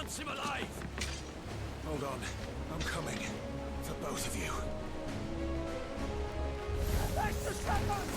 wants him alive! Hold on. I'm coming. For both of you. Extra shotgun!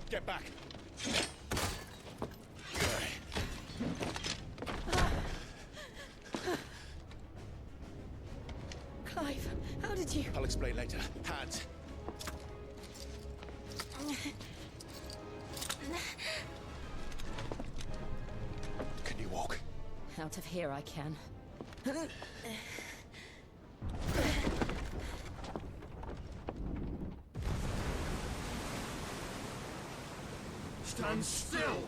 Get back! Clive, how did you... I'll explain later. Hands! Can you walk? Out of here I can. Stand still!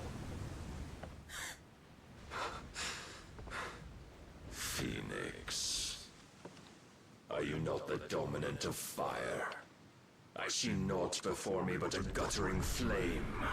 Phoenix. Are you not the dominant of fire? I see naught before me but a guttering flame.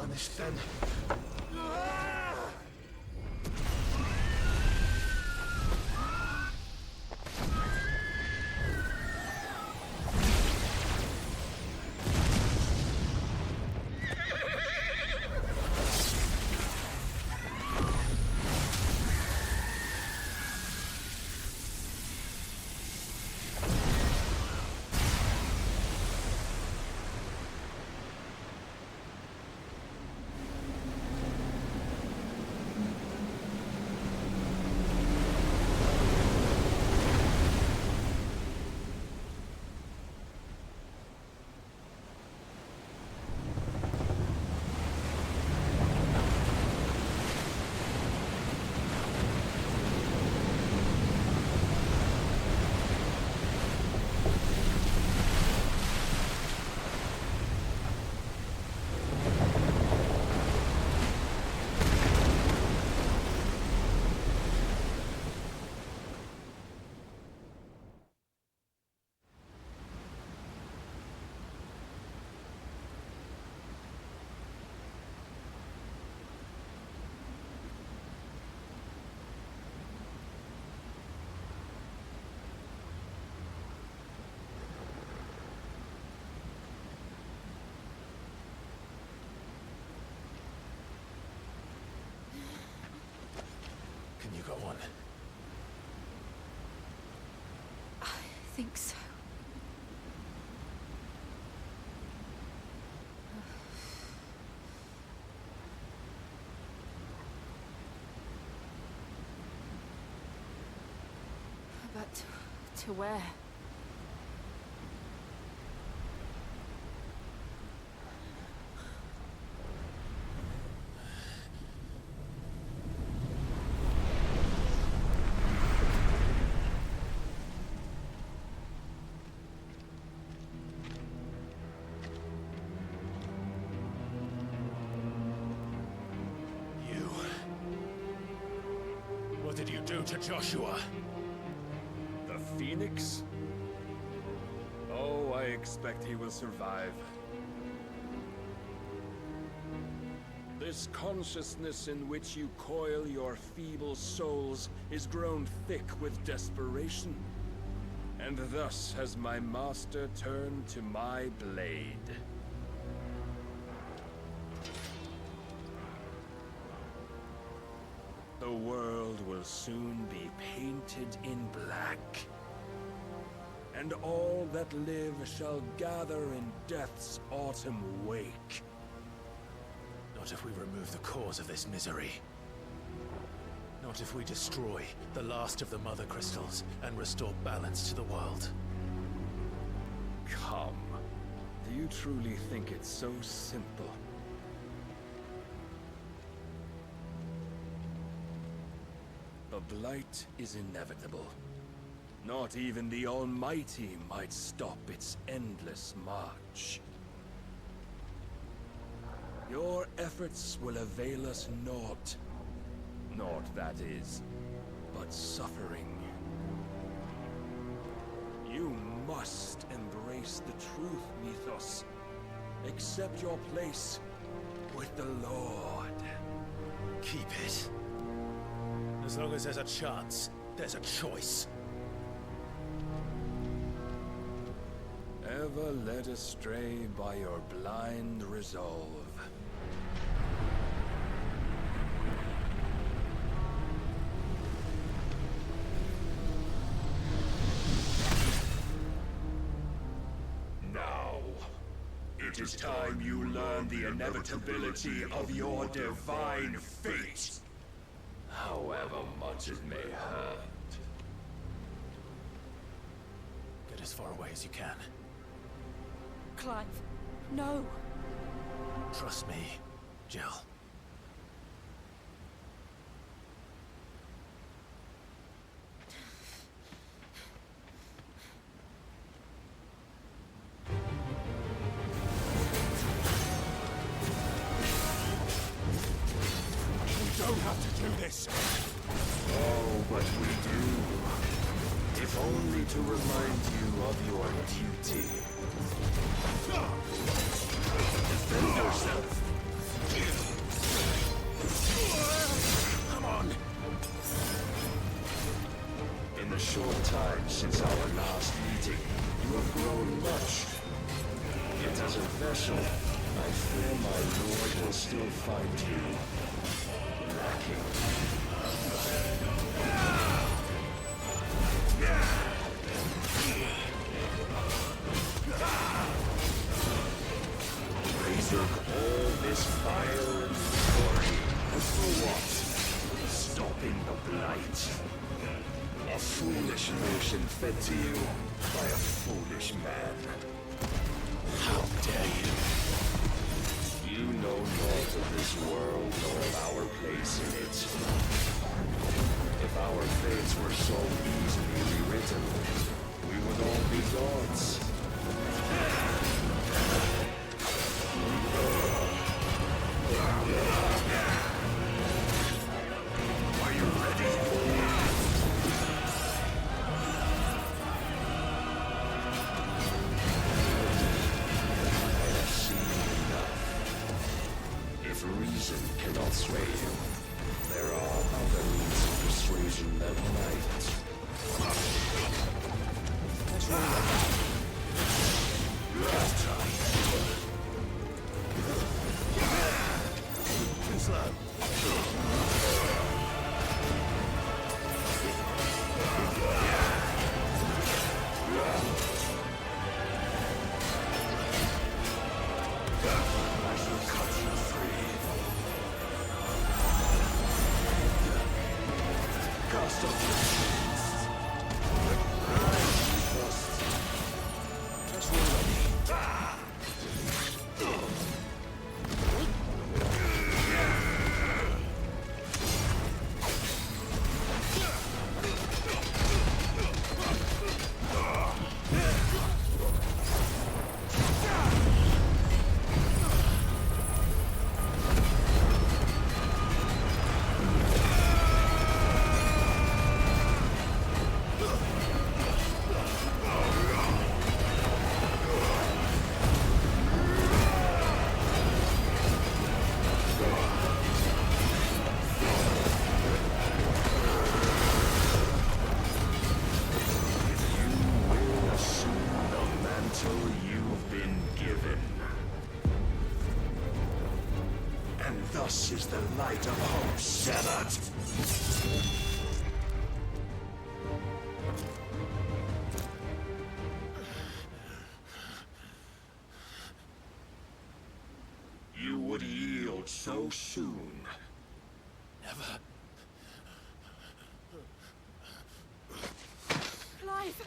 tarnished then. Can you go on? I think so. But to where? What did you do to Joshua? The Phoenix? Oh, I expect he will survive. This consciousness in which you coil your feeble souls is grown thick with desperation. And thus has my master turned to my blade. The world will soon be painted in black. And all that live shall gather in death's autumn wake. Not if we remove the cause of this misery. Not if we destroy the last of the Mother Crystals and restore balance to the world. Come. Do you truly think it's so simple? The Blight is inevitable. Not even the Almighty might stop its endless march. Your efforts will avail us naught. Naught, that is, but suffering. You must embrace the truth, Mythos. Accept your place with the Lord. Keep it. As long as there's a chance, there's a choice. Ever led astray by your blind resolve. Now, it is time you learn the inevitability of your divine fate. However much it may hurt. Get as far away as you can. Clive, no! Trust me, Jill. We don't have to do this. Oh, but we do. If only to remind you of your duty. Defend yourself. In the short time since our last meeting, you have grown much. Yet as a vessel, I fear my lord will still find you lacking. Razor all this fire and glory. And for what? Stopping the blight. A foolish notion fed to you by a foolish man. How dare you? You know naught of this world nor of our place in it. If our fates were so easily rewritten, we would all be gods. Are you ready? If reason cannot sway you, there are other means of persuasion that might. Last time. I shall cut you free. Cast off your chains. Just ready. Thus is the light of hope severed. You would yield so soon. Never. Clive!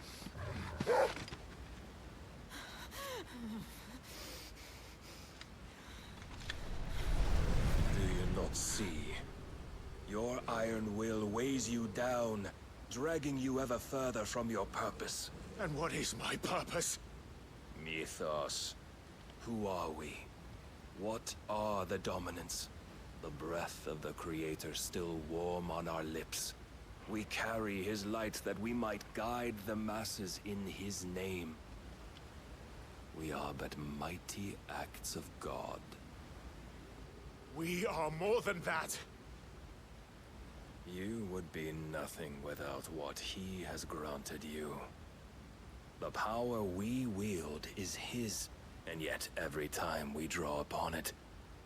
See, your iron will weighs you down, dragging you ever further from your purpose. And what is my purpose? Mythos. Who are we? What are the dominants? The breath of the Creator still warm on our lips. We carry his light that we might guide the masses in his name. We are but mighty acts of God. We are more than that. You would be nothing without what he has granted you. The power we wield is his, and yet every time we draw upon it,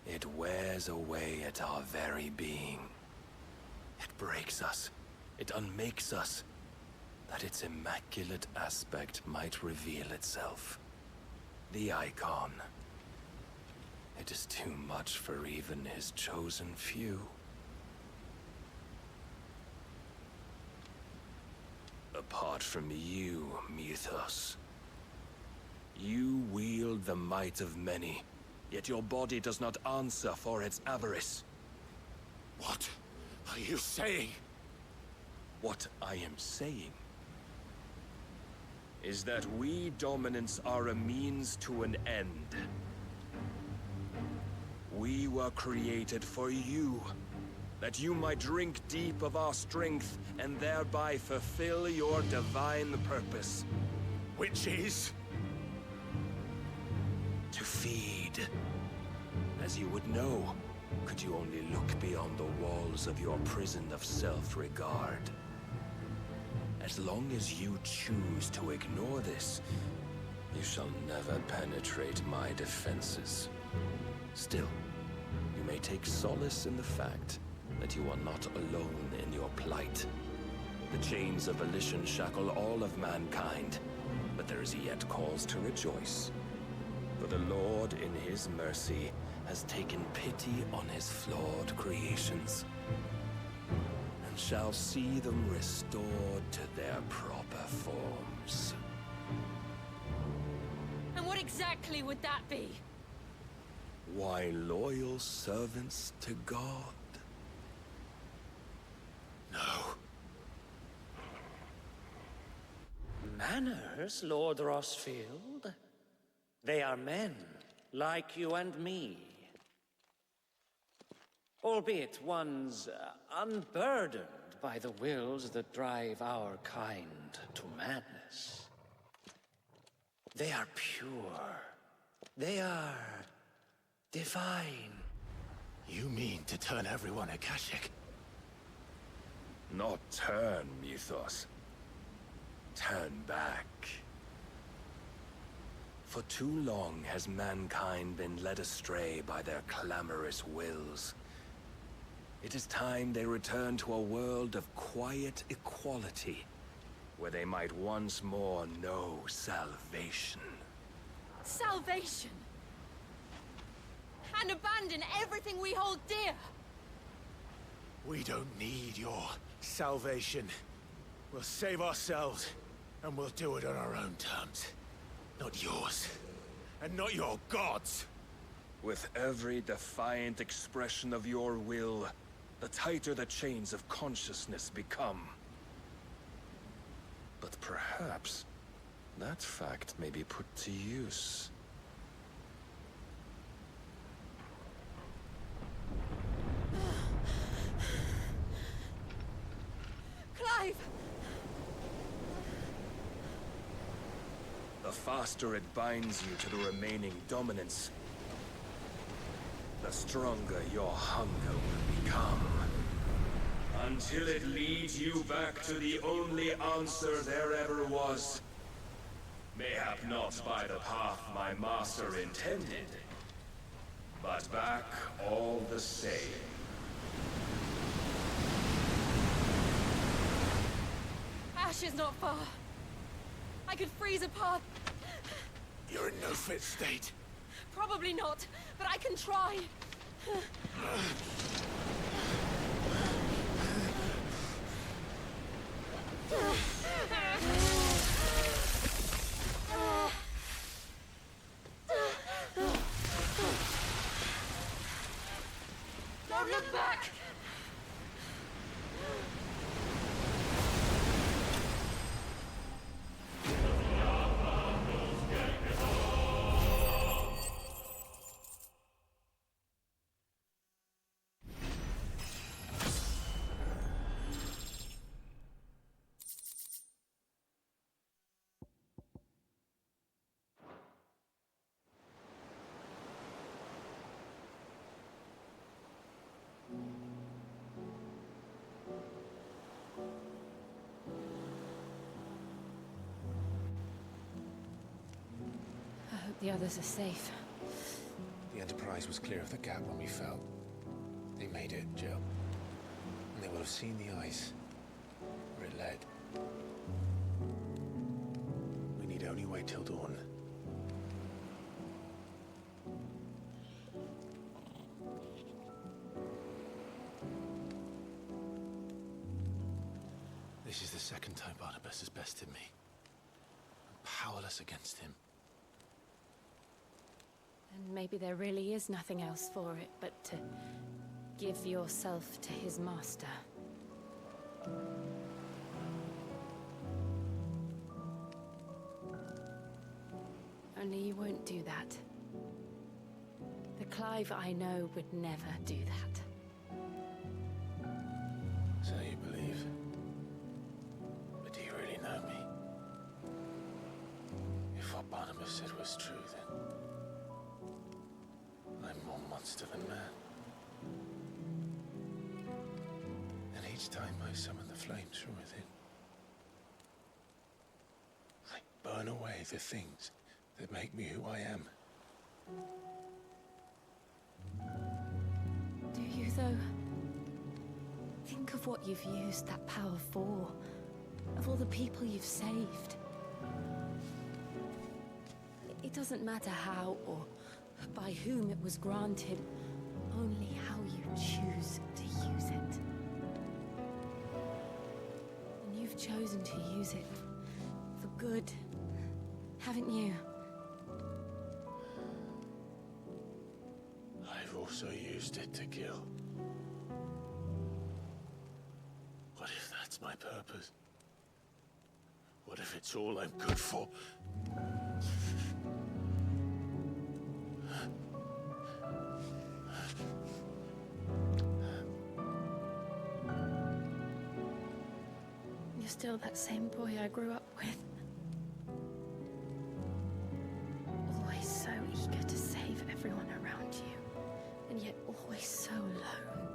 it wears away at our very being. It breaks us, it unmakes us, that its immaculate aspect might reveal itself. The icon. It is too much for even his chosen few. Apart from you, Mythos, you wield the might of many, yet your body does not answer for its avarice. What are you saying? What I am saying is that we dominants are a means to an end. We were created for you, that you might drink deep of our strength and thereby fulfill your divine purpose. Which is? To feed. As you would know, could you only look beyond the walls of your prison of self-regard. As long as you choose to ignore this, you shall never penetrate my defenses. Still, you may take solace in the fact that you are not alone in your plight. The chains of volition shackle all of mankind, but there is yet cause to rejoice. For the Lord, in his mercy, has taken pity on his flawed creations, and shall see them restored to their proper forms. And what exactly would that be? Why, loyal servants to God. No. Manners, Lord Rossfield? They are men, like you and me. Albeit ones unburdened by the wills that drive our kind to madness. They are pure. They are divine. You mean to turn everyone Akashic? Not turn, Mythos. Turn back. For too long has mankind been led astray by their clamorous wills. It is time they return to a world of quiet equality, where they might once more know salvation. Salvation! And abandon everything we hold dear! We don't need your salvation. We'll save ourselves, and we'll do it on our own terms. Not yours. And not your gods! With every defiant expression of your will, the tighter the chains of consciousness become. But perhaps that fact may be put to use. Clive! The faster it binds you to the remaining dominance, the stronger your hunger will become. Until it leads you back to the only answer there ever was. Mayhap not by the path my master intended, but back all the same. Ash is not far. I could freeze a path. You're in no fit state. Probably not, but I can try. Don't look back! I hope the others are safe. The Enterprise was clear of the gap when we fell. They made it, Jill. And they will have seen the ice, where it led. We need only wait till dawn. This is the second time Barnabas has bested me. I'm powerless against him. And maybe there really is nothing else for it but to give yourself to his master. Only you won't do that. The Clive I know would never do that. So you believe. But do you really know me? If what Barnabas said was true, then I'm more monster than man. And each time I summon the flames from within, away the things that make me who I am. Do you, though? Think of what you've used that power for. Of all the people you've saved. It doesn't matter how or by whom it was granted, only how you choose to use it. And you've chosen to use it for good, haven't you? I've also used it to kill. What if that's my purpose? What if it's all I'm good for? You're still that same boy I grew up with. Always so eager to save everyone around you, and yet always so alone.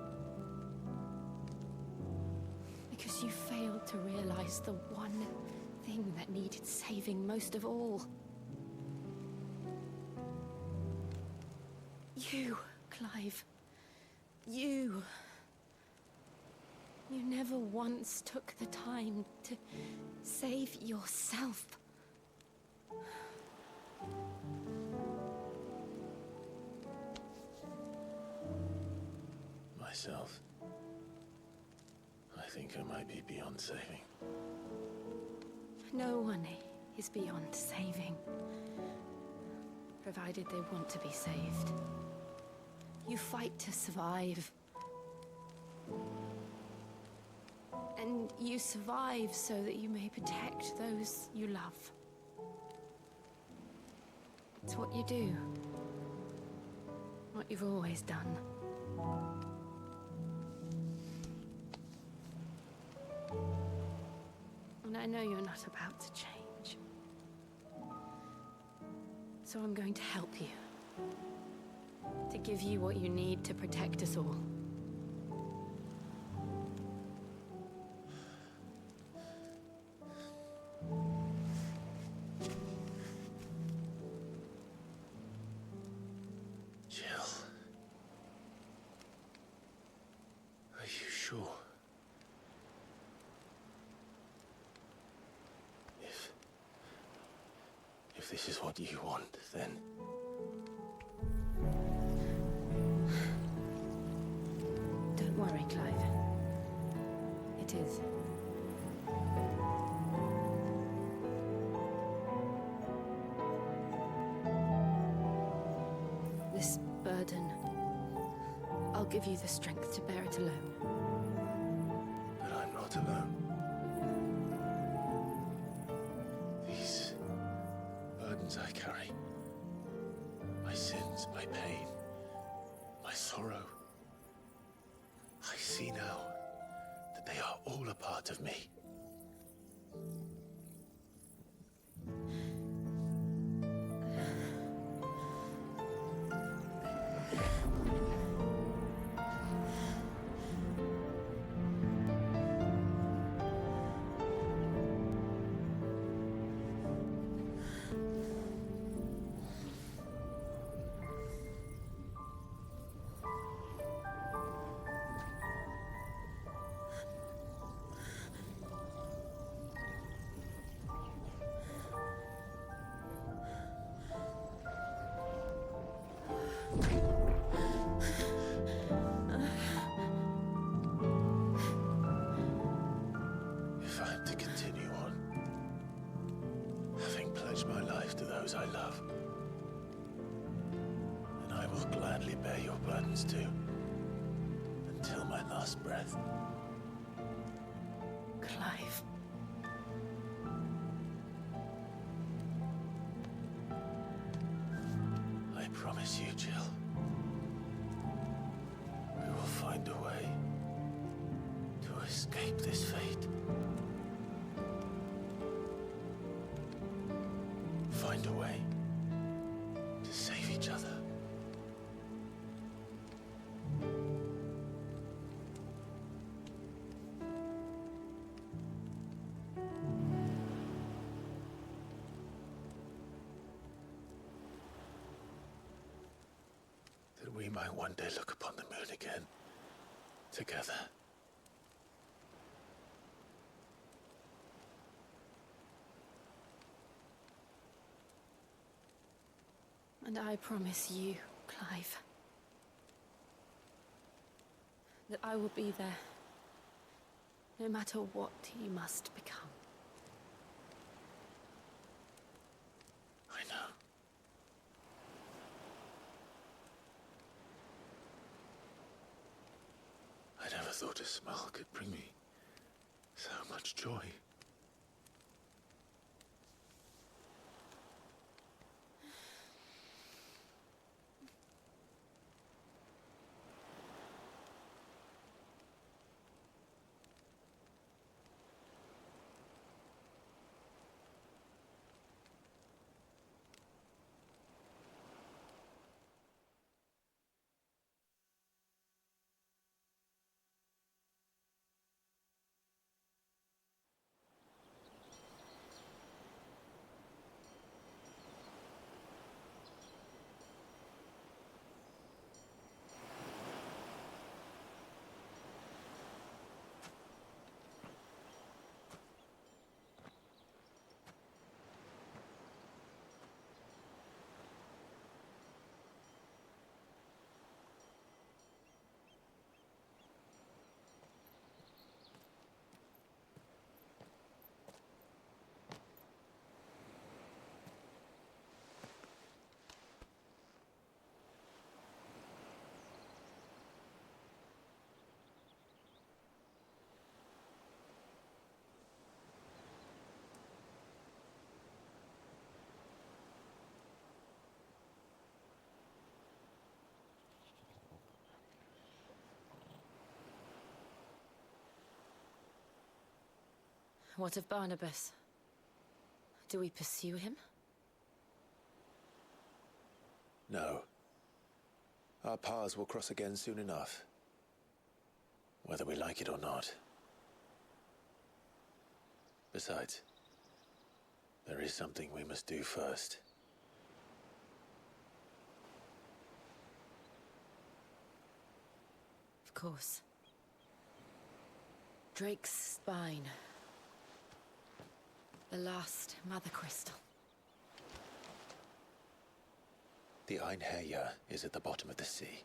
Because you failed to realize the one thing that needed saving most of all. You, Clive. You. You never once took the time to save yourself. Myself? I think I might be beyond saving. No one is beyond saving, provided they want to be saved. You fight to survive. And you survive so that you may protect those you love. It's what you do. What you've always done. And I know you're not about to change. So I'm going to help you. To give you what you need to protect us all. Jill. Are you sure? If this is what you want, then... Don't worry, Clive. It is. This burden, I'll give you the strength to bear it alone. But I'm not alone. These burdens I carry, my sins, my pain, my sorrow, I see now that they are all a part of me. If I'm to continue on, having pledged my life to those I love, then I will gladly bear your burdens too, until my last breath. Clive. I promise you, Jill, we will find a way to escape this fate. Find a way to save each other. might one day look upon the moon again, together. And I promise you, Clive, that I will be there, no matter what you must become. I know. I never thought a smile could bring me so much joy. What of Barnabas? Do we pursue him? No. Our paths will cross again soon enough. Whether we like it or not. Besides, there is something we must do first. Of course. Drake's spine. The last Mother Crystal. The Einherjar is at the bottom of the sea.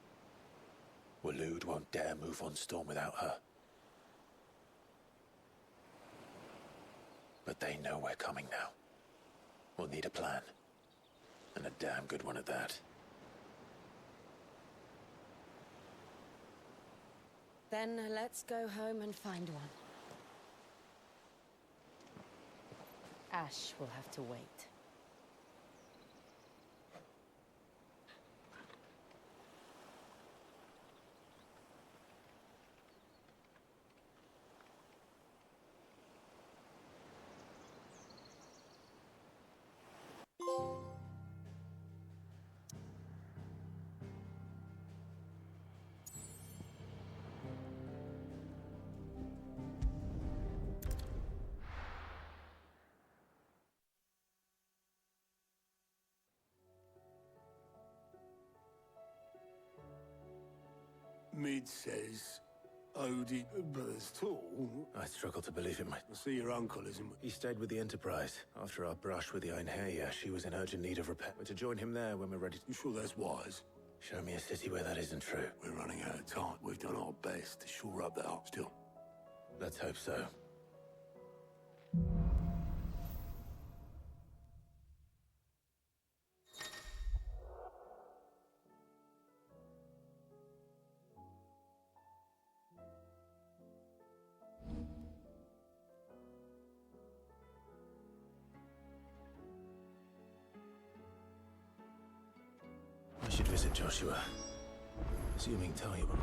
Waloed won't dare move on Storm without her. But they know we're coming now. We'll need a plan. And a damn good one at that. Then let's go home and find one. Ash will have to wait. Mid says Odie, but it's tall. I struggle to believe it, mate. I see your uncle isn't. He stayed with the Enterprise. After our brush with the Einherjar, she was in urgent need of repair. We're to join him there when we're ready. You sure that's wise? Show me a city where that isn't true. We're running out of time. We've done our best to shore up that up still. Let's hope so. I should visit Joshua. Assuming Talia will...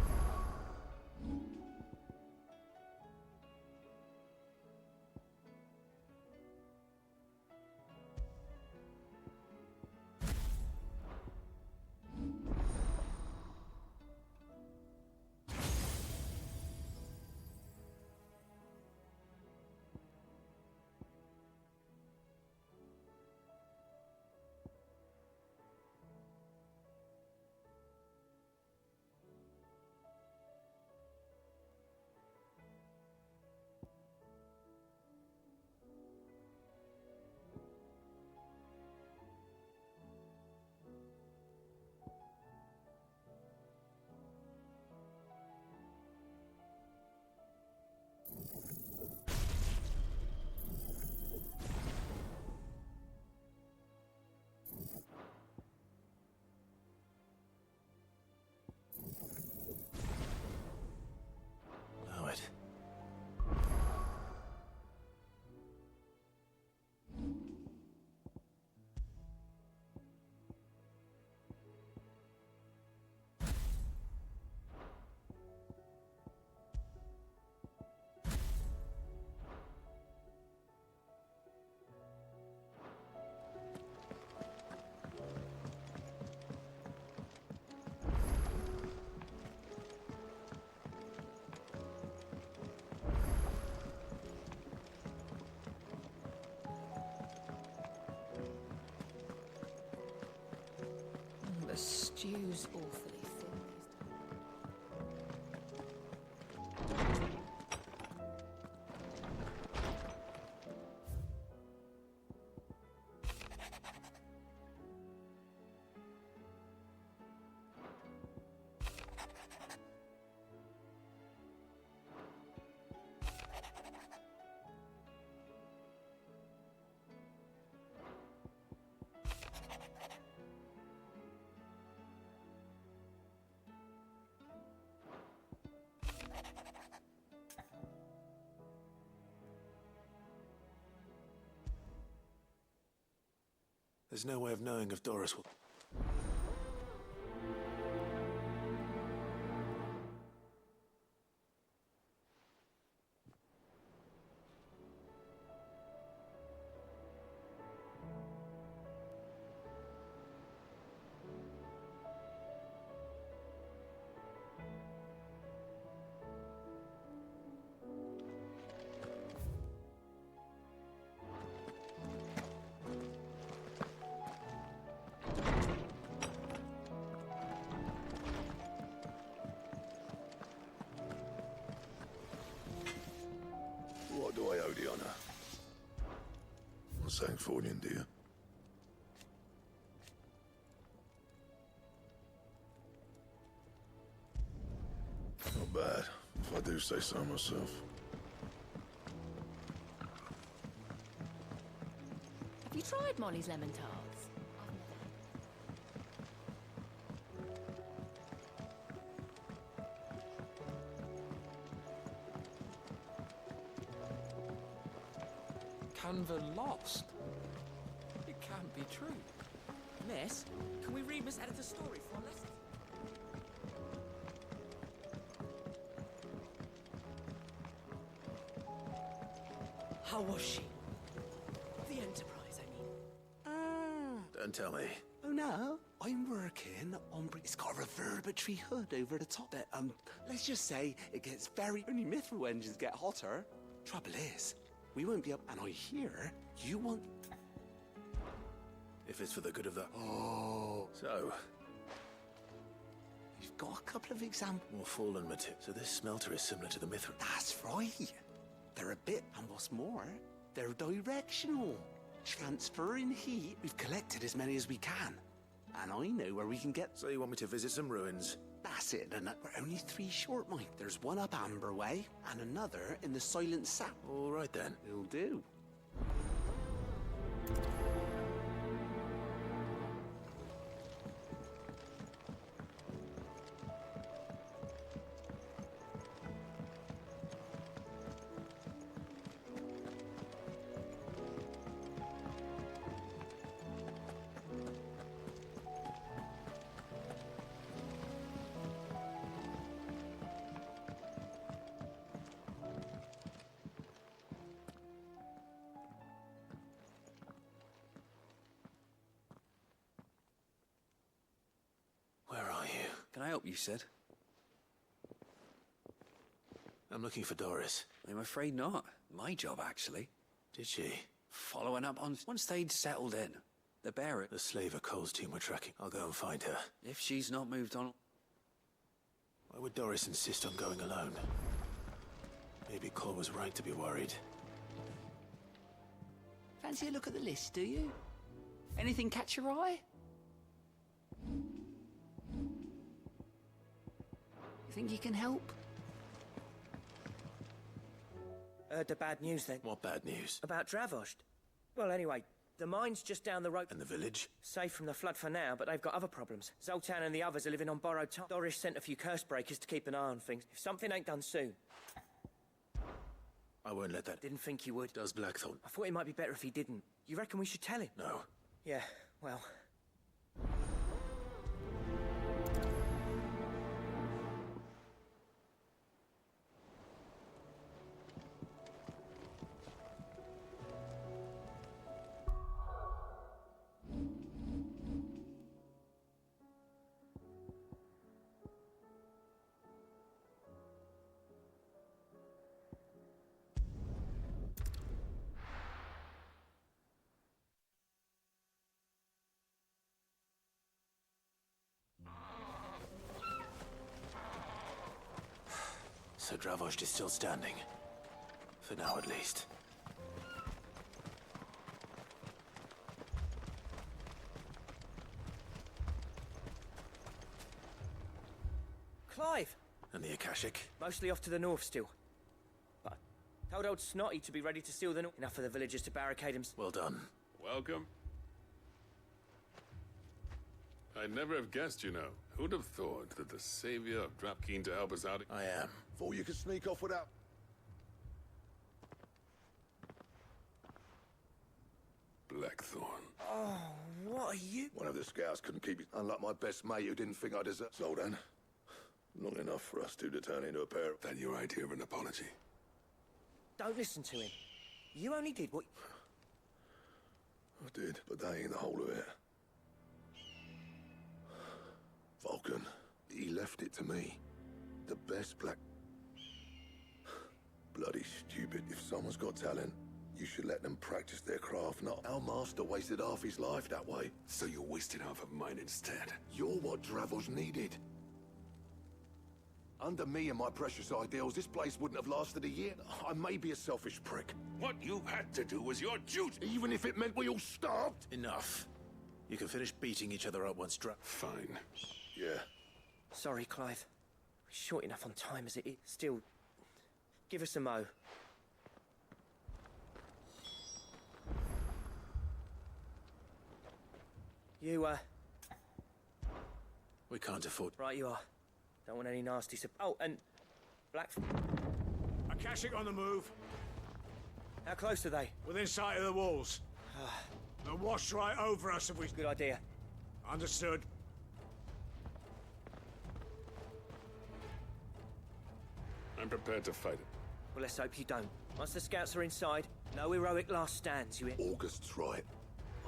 Stew's awfully thin these days. There's no way of knowing if Doris will... What do I owe the honor? St. Fornian, do you? Not bad, if I do say so myself. Have you tried Molly's lemon tarts? Canva lost? It can't be true. Miss, can we read Miss Editor's story for a lesson? How was she? The Enterprise, I mean. Don't tell me. Oh no, I'm working on... It's got a reverberatory hood over the top it. Let's just say it gets very... Only mithril engines get hotter. Trouble is, we won't be up... And I hear you want... If it's for the good of the... Oh... So, You've got a couple of examples. more fallen material. So this smelter is similar to the Mithril. That's right. They're a bit... And what's more, they're directional. Transferring heat. We've collected as many as we can. And I know where we can get... So you want me to visit some ruins? That's it, and we're only 3 short, Mike. There's one up Amber Way, and another in the Silent Sap. All right then. Will do. Where are you? Can I help you, Sid? I'm looking for Doris. I'm afraid not. My job, actually. Did she? Following up on... Once they'd settled in, the bearer... The slaver Cole's team were tracking. I'll go and find her. If she's not moved on... Why would Doris insist on going alone? Maybe Cole was right to be worried. Fancy a look at the list, do you? Anything catch your eye? You think you can help? Heard the bad news then? What bad news? About Dravost. Well, anyway, the mine's just down the road. And the village? Safe from the flood for now, but they've got other problems. Zoltan and the others are living on borrowed time. Doris sent a few curse breakers to keep an eye on things. If something ain't done soon. I won't let that. Didn't think he would. Does Blackthorn? I thought it might be better if he didn't. You reckon we should tell him? No. Yeah, well... Dravost is still standing. For now, at least. Clive! And the Akashic? Mostly off to the north still. But I told old Snotty to be ready to seal the north. Enough for the villagers to barricade him. Well done. Welcome. I'd never have guessed, you know. Who'd have thought that the savior of Drap keen to help us out? I am. Thought you could sneak off without... Blackthorn. Oh, what are you? One of the scouts couldn't keep it. Unlike my best mate who didn't think I deserved... So then, long enough for us two to turn into a pair of... Then your idea of an apology. Don't listen to him. You only did what... I did, but that ain't the whole of it. Vulcan, he left it to me. The best black... Bloody stupid. If someone's got talent, you should let them practice their craft, not... Our master wasted half his life that way. So you wasted half of mine instead. You're what Dravost needed. Under me and my precious ideals, this place wouldn't have lasted a year. I may be a selfish prick. What you had to do was your duty. Even if it meant we all starved. Enough. You can finish beating each other up once Fine. Yeah. Sorry, Clive. Short enough on time as it is. Still, give us a mo. You, We can't afford... Right you are. Don't want any nasty Oh, and... Black... Akashic on the move. How close are they? Within sight of the walls. They'll wash right over us if we... Good idea. Understood. I'm prepared to fight it. Well, let's hope you don't. Once the scouts are inside, no heroic last stands, you hear? August's right.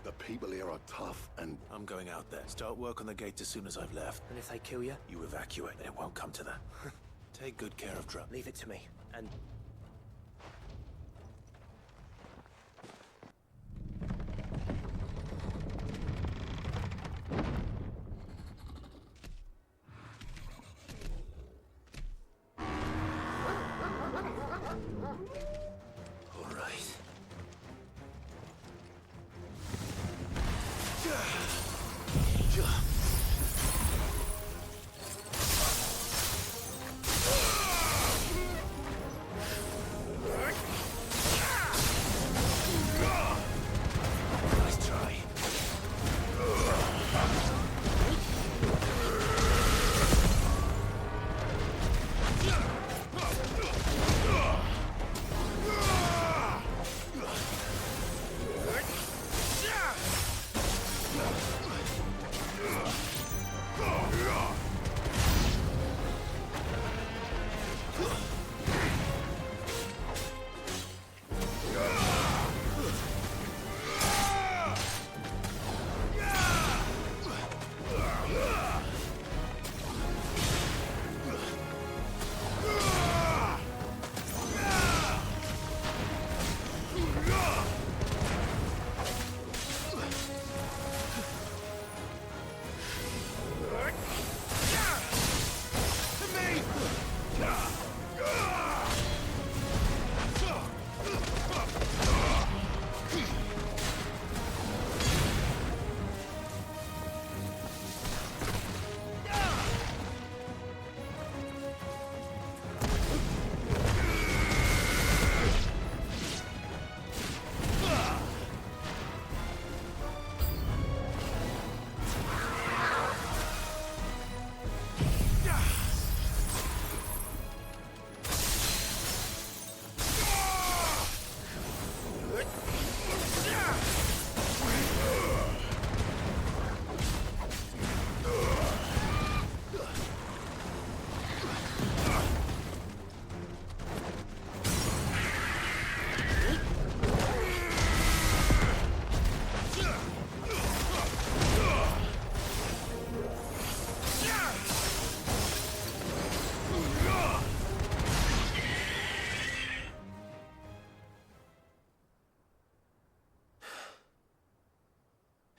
The people here are tough and... I'm going out there. Start work on the gate as soon as I've left. And if they kill you? You evacuate. It won't come to that. Take good care of Drap. Leave it to me. And... All right. Nice try.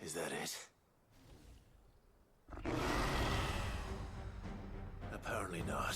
Is that it? Apparently not.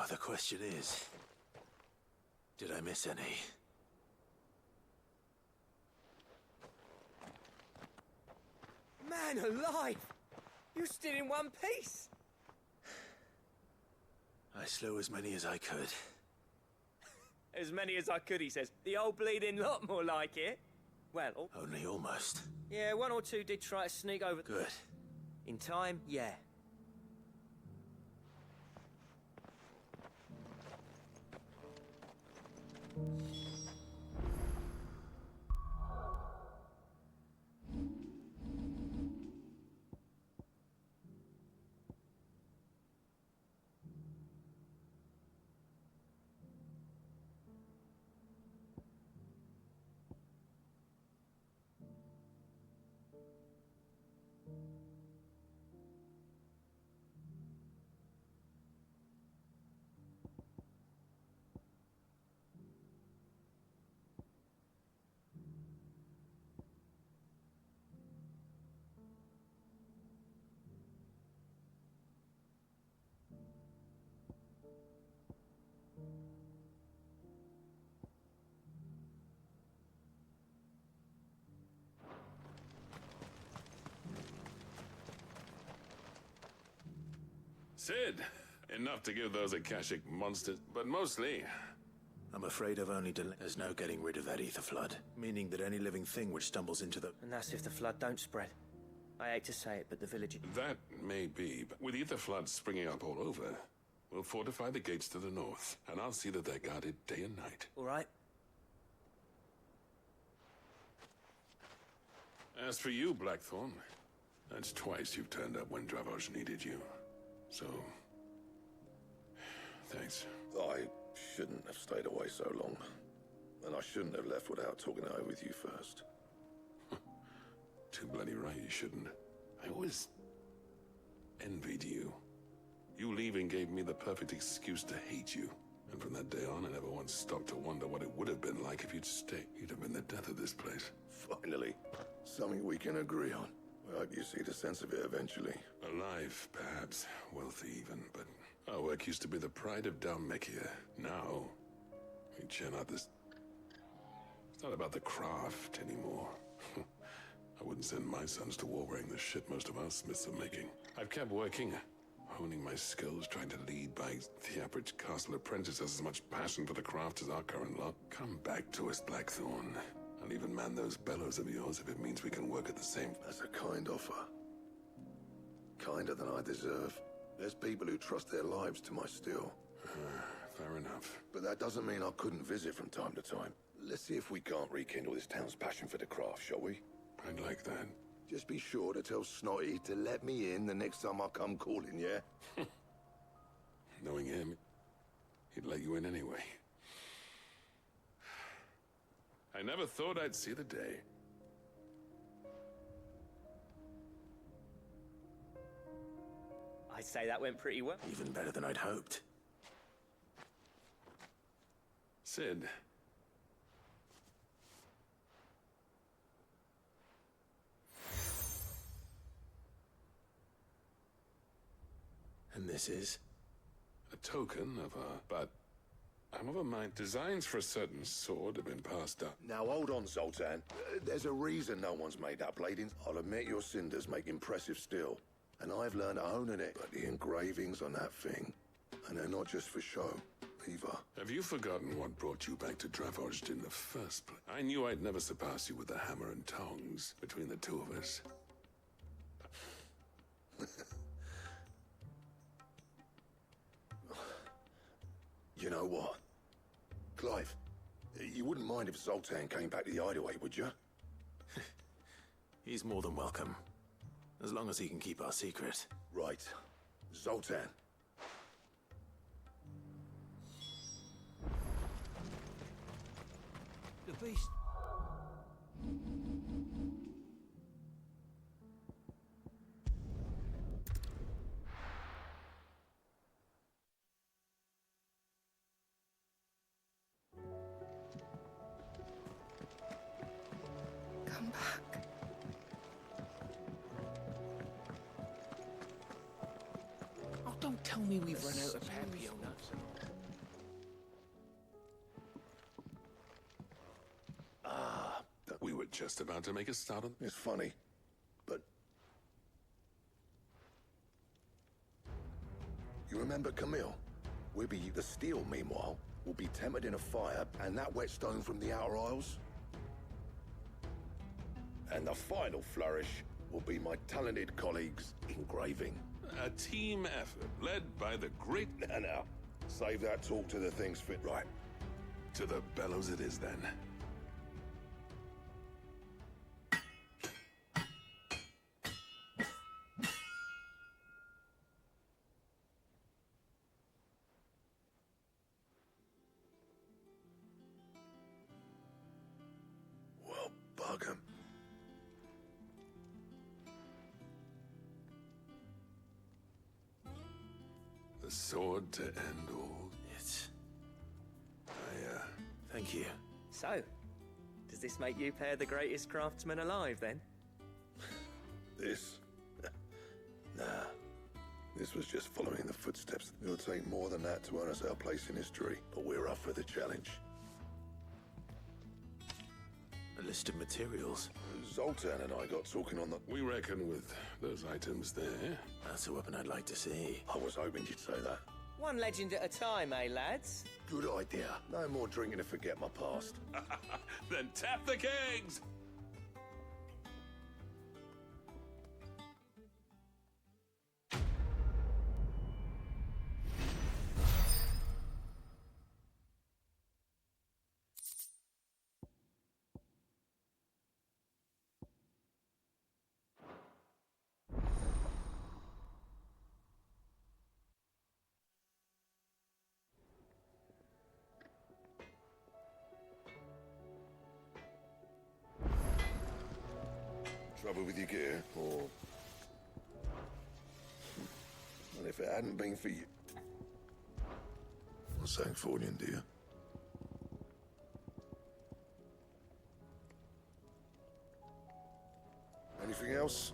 The question is, did I miss any? Man alive! You're still in one piece! I slew as many as I could. As many as I could, he says. The old bleeding lot, more like it. Well, Only almost. yeah, one or two did try to sneak over. Good. In time, yeah. Sid, enough to give those Akashic monsters, but mostly... I'm afraid I've only There's no getting rid of that ether flood, meaning that any living thing which stumbles into the... And that's if the flood don't spread. I hate to say it, but the village... That may be, but with ether floods springing up all over, we'll fortify the gates to the north, and I'll see that they're guarded day and night. All right. As for you, Blackthorn, that's twice you've turned up when Dravos needed you. So... thanks. I shouldn't have stayed away so long. And I shouldn't have left without talking it over with you first. Too bloody right you shouldn't. I always... envied you. You leaving gave me the perfect excuse to hate you. And from that day on, I never once stopped to wonder what it would have been like if you'd stayed. You'd have been the death of this place. Finally. Something we can agree on. I hope you see the sense of it eventually. Alive, perhaps. Wealthy even, but our work used to be the pride of Dalmekia. Now, we churn out this... It's not about the craft anymore. I wouldn't send my sons to war wearing the shit most of our smiths are making. I've kept working, honing my skills, trying to lead by the average castle apprentice has as much passion for the craft as our current lot. Come back to us, Blackthorn. I'll even man those bellows of yours if it means we can work at the same... That's a kind offer. Kinder than I deserve. There's people who trust their lives to my steel. Fair enough. But that doesn't mean I couldn't visit from time to time. Let's see if we can't rekindle this town's passion for the craft, shall we? I'd like that. Just be sure to tell Snotty to let me in the next time I come calling, yeah? Knowing him, he'd let you in anyway. I never thought I'd see the day. I'd say that went pretty well. Even better than I'd hoped. Sid. And this is? A token of but I'm of a mind designs for a certain sword have been passed up. Now hold on, Zoltan. There's a reason no one's made that blading. I'll admit your cinders make impressive steel. And I've learned to hone it. But the engravings on that thing, and they're not just for show, either. Have you forgotten what brought you back to Dravozd in the first place? I knew I'd never surpass you with the hammer and tongs between the two of us. You know what? Clive, you wouldn't mind if Zoltan came back to the hideaway, would you? He's more than welcome. As long as he can keep our secret. Right. Zoltan. The beast. Come back. Oh, don't tell me we've run out of Papio nuts. just about to make a start on... It's funny, but... You remember Camille? The steel, meanwhile, will be tempered in a fire, and that whetstone from the Outer Isles. And the final flourish will be my talented colleagues engraving. A team effort, led by the great... Now, save that talk to the things fit right. To the bellows it is, then. Well, bug 'em. The sword to end all. Thank you. So, does this make you pair the greatest craftsman alive, then? This? Nah. This was just following the footsteps. It'll take more than that to earn us our place in history, but we're up for the challenge. A list of materials. Zoltan and I got talking on the... We reckon with those items there. That's a weapon I'd like to see. I was hoping you'd say that. One legend at a time, eh, lads? Good idea. No more drinking to forget my past. Then tap the kegs! Trouble with your gear, or... Well, if it hadn't been for you... What's that for you, dear? Anything else?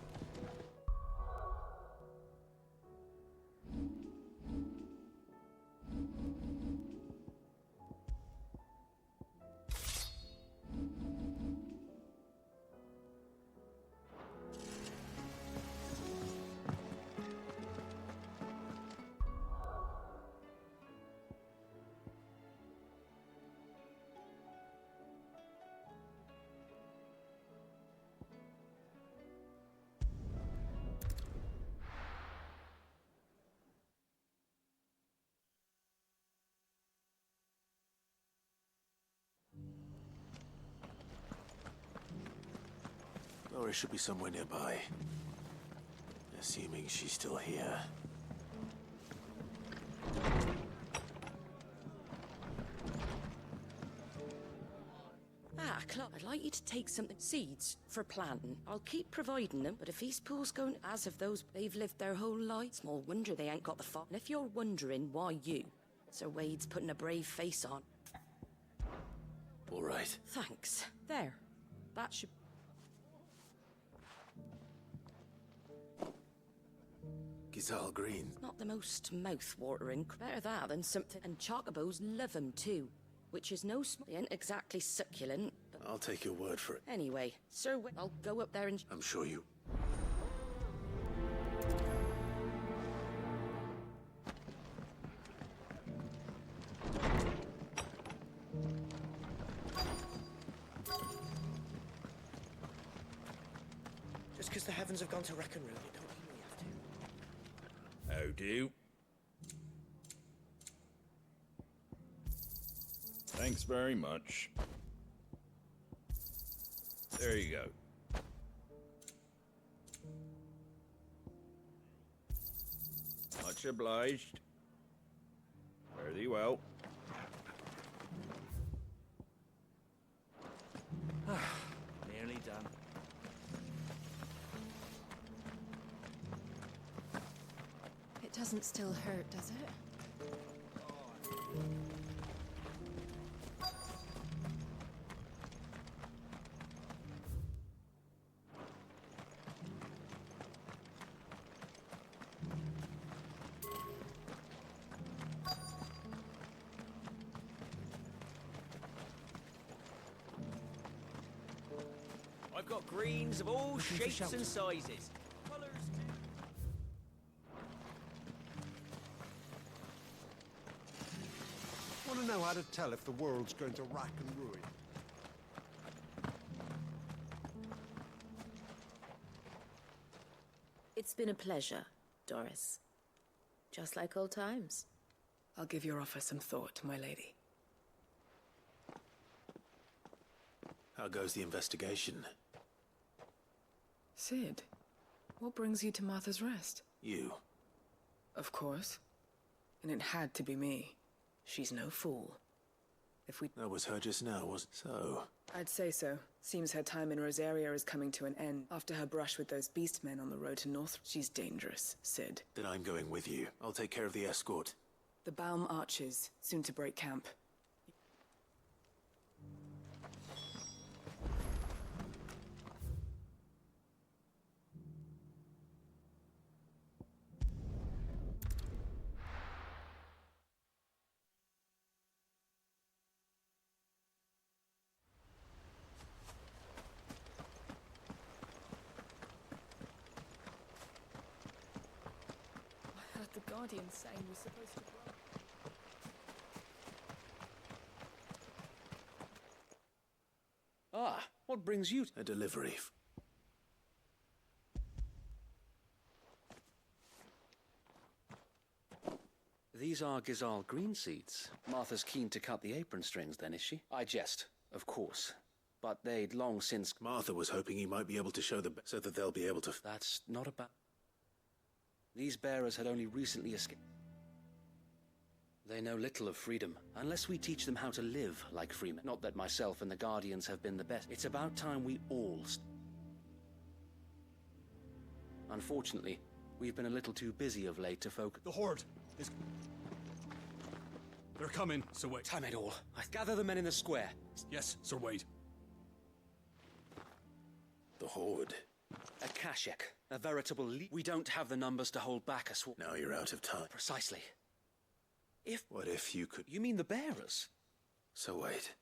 Laura should be somewhere nearby. Assuming she's still here. Clark, I'd like you to take something. Seeds for planting. I'll keep providing them, but if Eastpool's going as of those, they've lived their whole life. Small wonder they ain't got the fun. And if you're wondering why you, Sir Wade's putting a brave face on. All right. Thanks. There. That should... Gizal Green. Not the most mouth-watering. Better that than something. And chocobos love 'em too. Which is no... They ain't exactly succulent, but... I'll take your word for it. Anyway, Sir Wade, I'll go up there and... I'm sure you... Just because the heavens have gone to wreck and ruin it, don't mean we have to. How do? Thanks very much. There you go. Much obliged. Fare thee well. Nearly done. It doesn't still hurt, does it? got greens of all Looking for shapes shelter. and sizes. Colours Want to know how to tell if the world's going to rack and ruin? It's been a pleasure, Doris. Just like old times. I'll give your offer some thought, my lady. How goes the investigation? Sid, what brings you to Martha's Rest? You. Of course. And it had to be me. She's no fool. If we... That was her just now, was it? So... I'd say so. Seems her time in Rosaria is coming to an end. After her brush with those beast men on the road to North, she's dangerous, Sid. Then I'm going with you. I'll take care of the escort. The Baum Archers, soon to break camp. The Guardian saying we're supposed to run. Ah, what brings you? A delivery. These are Gizal green seeds. Martha's keen to cut the apron strings then, is she? I jest, of course. But they'd long since... Martha was hoping he might be able to show them so that they'll be able to... That's not about... These bearers had only recently escaped. They know little of freedom, unless we teach them how to live like freemen. Not that myself and the Guardians have been the best. It's about time we all... Unfortunately, we've been a little too busy of late to focus... The Horde is... They're coming, Sir Wade. Time it all. I gather the men in the square. Yes, Sir Wade. The Horde. A Kashek. A veritable We don't have the numbers to hold back a swarm. Now you're out of time. Precisely. What if you could... You mean the bearers? So wait.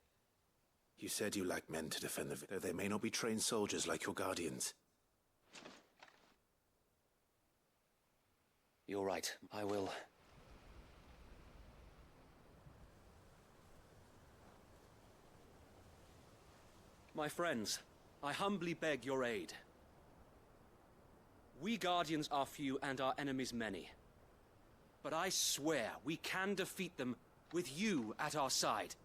You said you lack men to defend though they may not be trained soldiers like your Guardians. You're right. I will... My friends, I humbly beg your aid. We Guardians are few and our enemies many. But I swear we can defeat them with you at our side.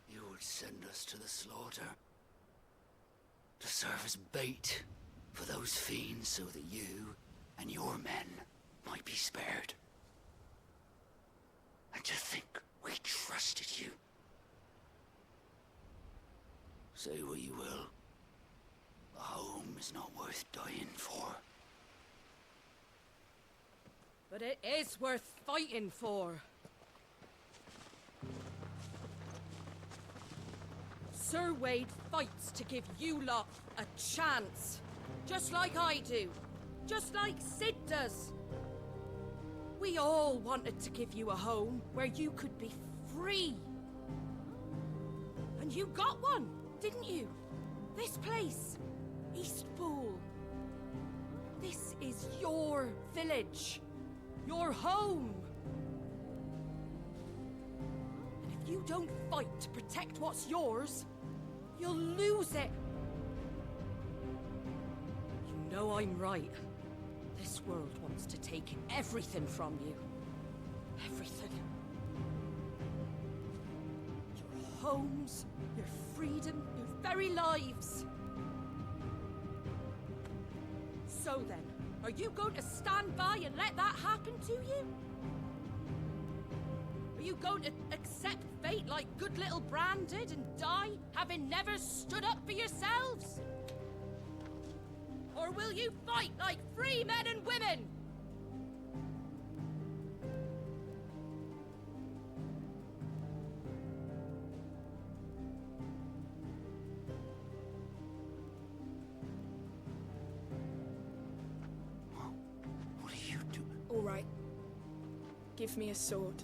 You would send us to the slaughter. To serve as bait for those fiends so that you and your men might be spared. And to think we trusted you. Say what you will. The home is not worth dying for. But it is worth fighting for. Sir Wade fights to give you lot a chance. Just like I do. Just like Sid does. We all wanted to give you a home where you could be free. And you got one, didn't you? This place, Eastpool. This is your village. Your home. And if you don't fight to protect what's yours, you'll lose it. You know I'm right. This world wants to take everything from you. Everything. Your homes, your freedom, your very lives. So then, are you going to stand by and let that happen to you? Are you going to accept fate like good little Bran did and die, having never stood up for yourselves? Or will you fight like free men and women? What are you doing? All right. Give me a sword.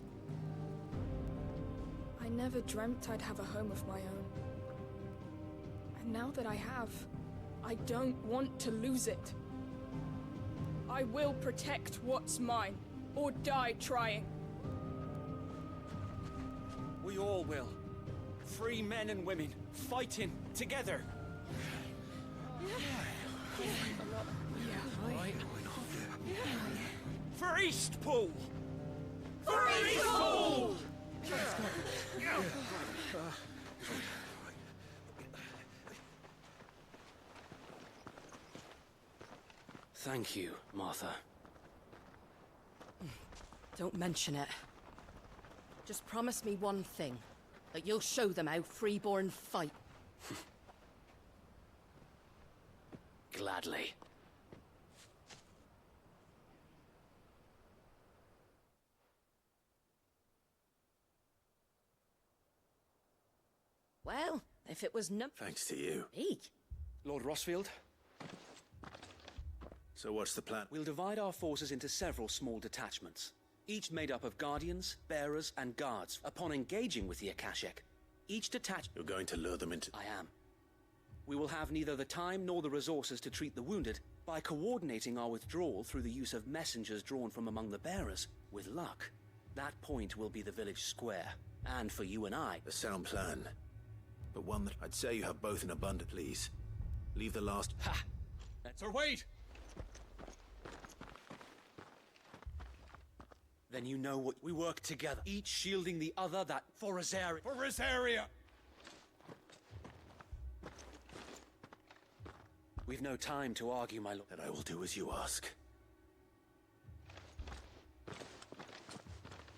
I never dreamt I'd have a home of my own. And now that I have, I don't want to lose it. I will protect what's mine, or die trying. We all will. Free men and women, fighting together. For Eastpool! For Eastpool! Thank you, Martha. Don't mention it. Just promise me one thing. That you'll show them how freeborn fight. Gladly. Well, if it was Thanks to you. Me? Lord Rossfield? So what's the plan? We'll divide our forces into several small detachments, each made up of guardians, bearers, and guards. Upon engaging with the Akashic, each You're going to lure them into... I am. We will have neither the time nor the resources to treat the wounded. By coordinating our withdrawal through the use of messengers drawn from among the bearers, with luck, that point will be the village square. And for you and I... A sound plan. But one that I'd say you have both in abundance, please. Leave the last... Ha! Sir Wade! Then you know what we work together, each shielding the other. That for Rosaria. For Rosaria! We've no time to argue, my lord. Then I will do as you ask.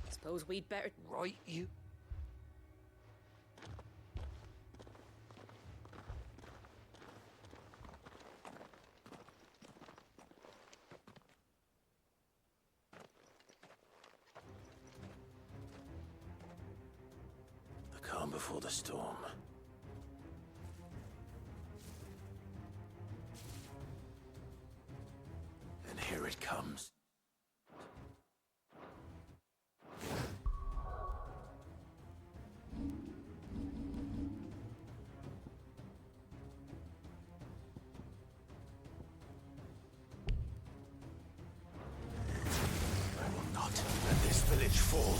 Suppose we'd better... Right, you... The calm before the storm. And here it comes. I will not let this village fall.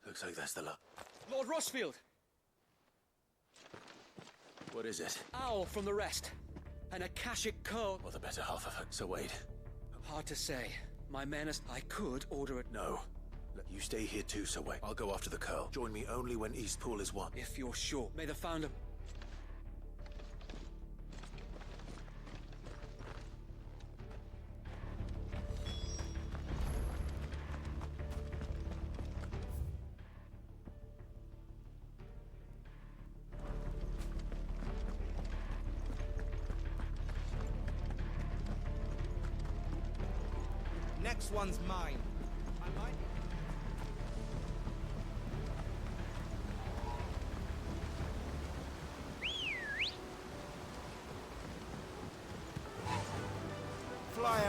Looks like that's the lot. Lord Rossfield! What is it? Owl from the rest. An Akashic curl. Or the better half of it. So Wade. Hard to say. My men I could order it. No. You stay here too, Sir Wade. I'll go after the curl. Join me only when Eastpool is won. If you're sure. May the founder... Next one's mine.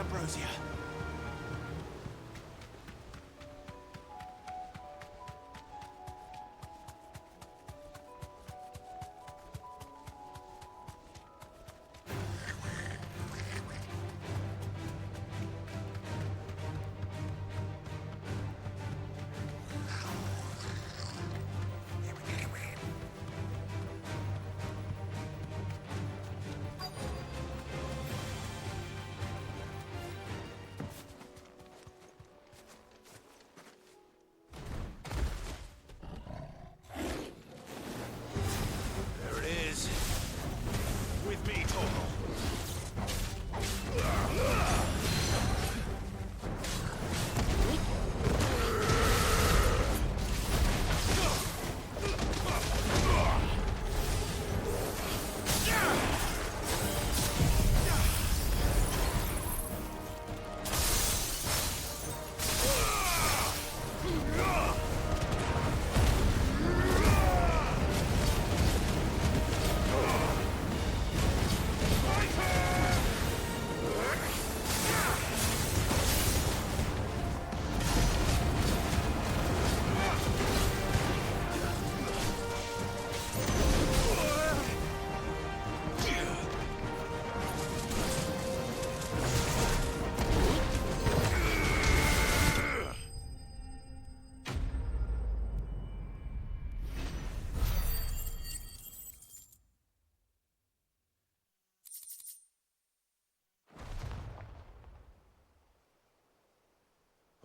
Ambrosia.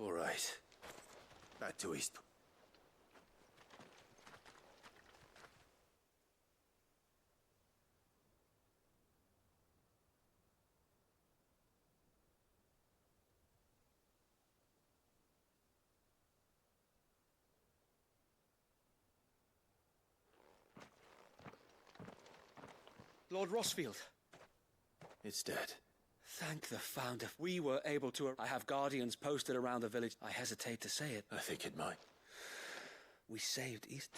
All right. Back to East. Lord Rossfield. It's dead. Thank the Founder. We were able to... I have guardians posted around the village. I hesitate to say it. I think it might. We saved East...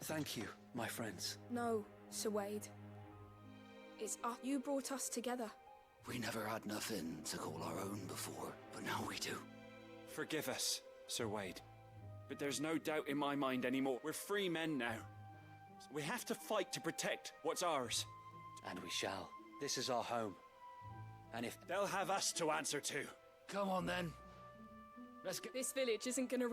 Thank you, my friends. No, Sir Wade. It's us. You brought us together. We never had nothing to call our own before, but now we do. Forgive us, Sir Wade. But there's no doubt in my mind anymore. We're free men now. We have to fight to protect what's ours. And we shall. This is our home. And if... They'll have us to answer to. Come on, then. Let's get... This village isn't gonna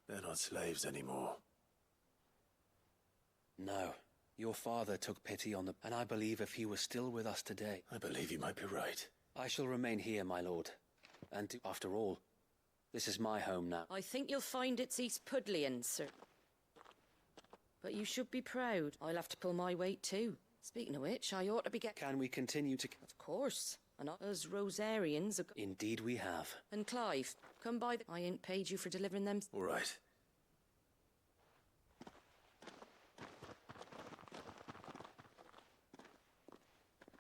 They're not slaves anymore. No. Your father took pity on them, and I believe if he was still with us today... I believe you might be right. I shall remain here, my lord. And after all, this is my home now. I think you'll find it's East Pudlian, sir. But you should be proud. I'll have to pull my weight too. Speaking of which, I ought to be Can we continue to... Of course. And us Rosarians are... Indeed we have. And Clive, come by I ain't paid you for delivering them... All right.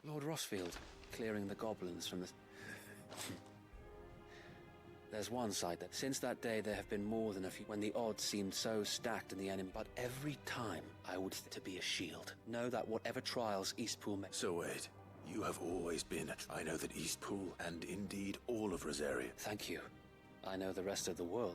Lord Rossfield, clearing the goblins from the... There's one side that, since that day, there have been more than a few, when the odds seemed so stacked in the enemy. But every time, I would to be a shield. Know that whatever trials Eastpool may... So wait, you have always been... I know that Eastpool, and indeed all of Rosaria... Thank you. I know the rest of the world.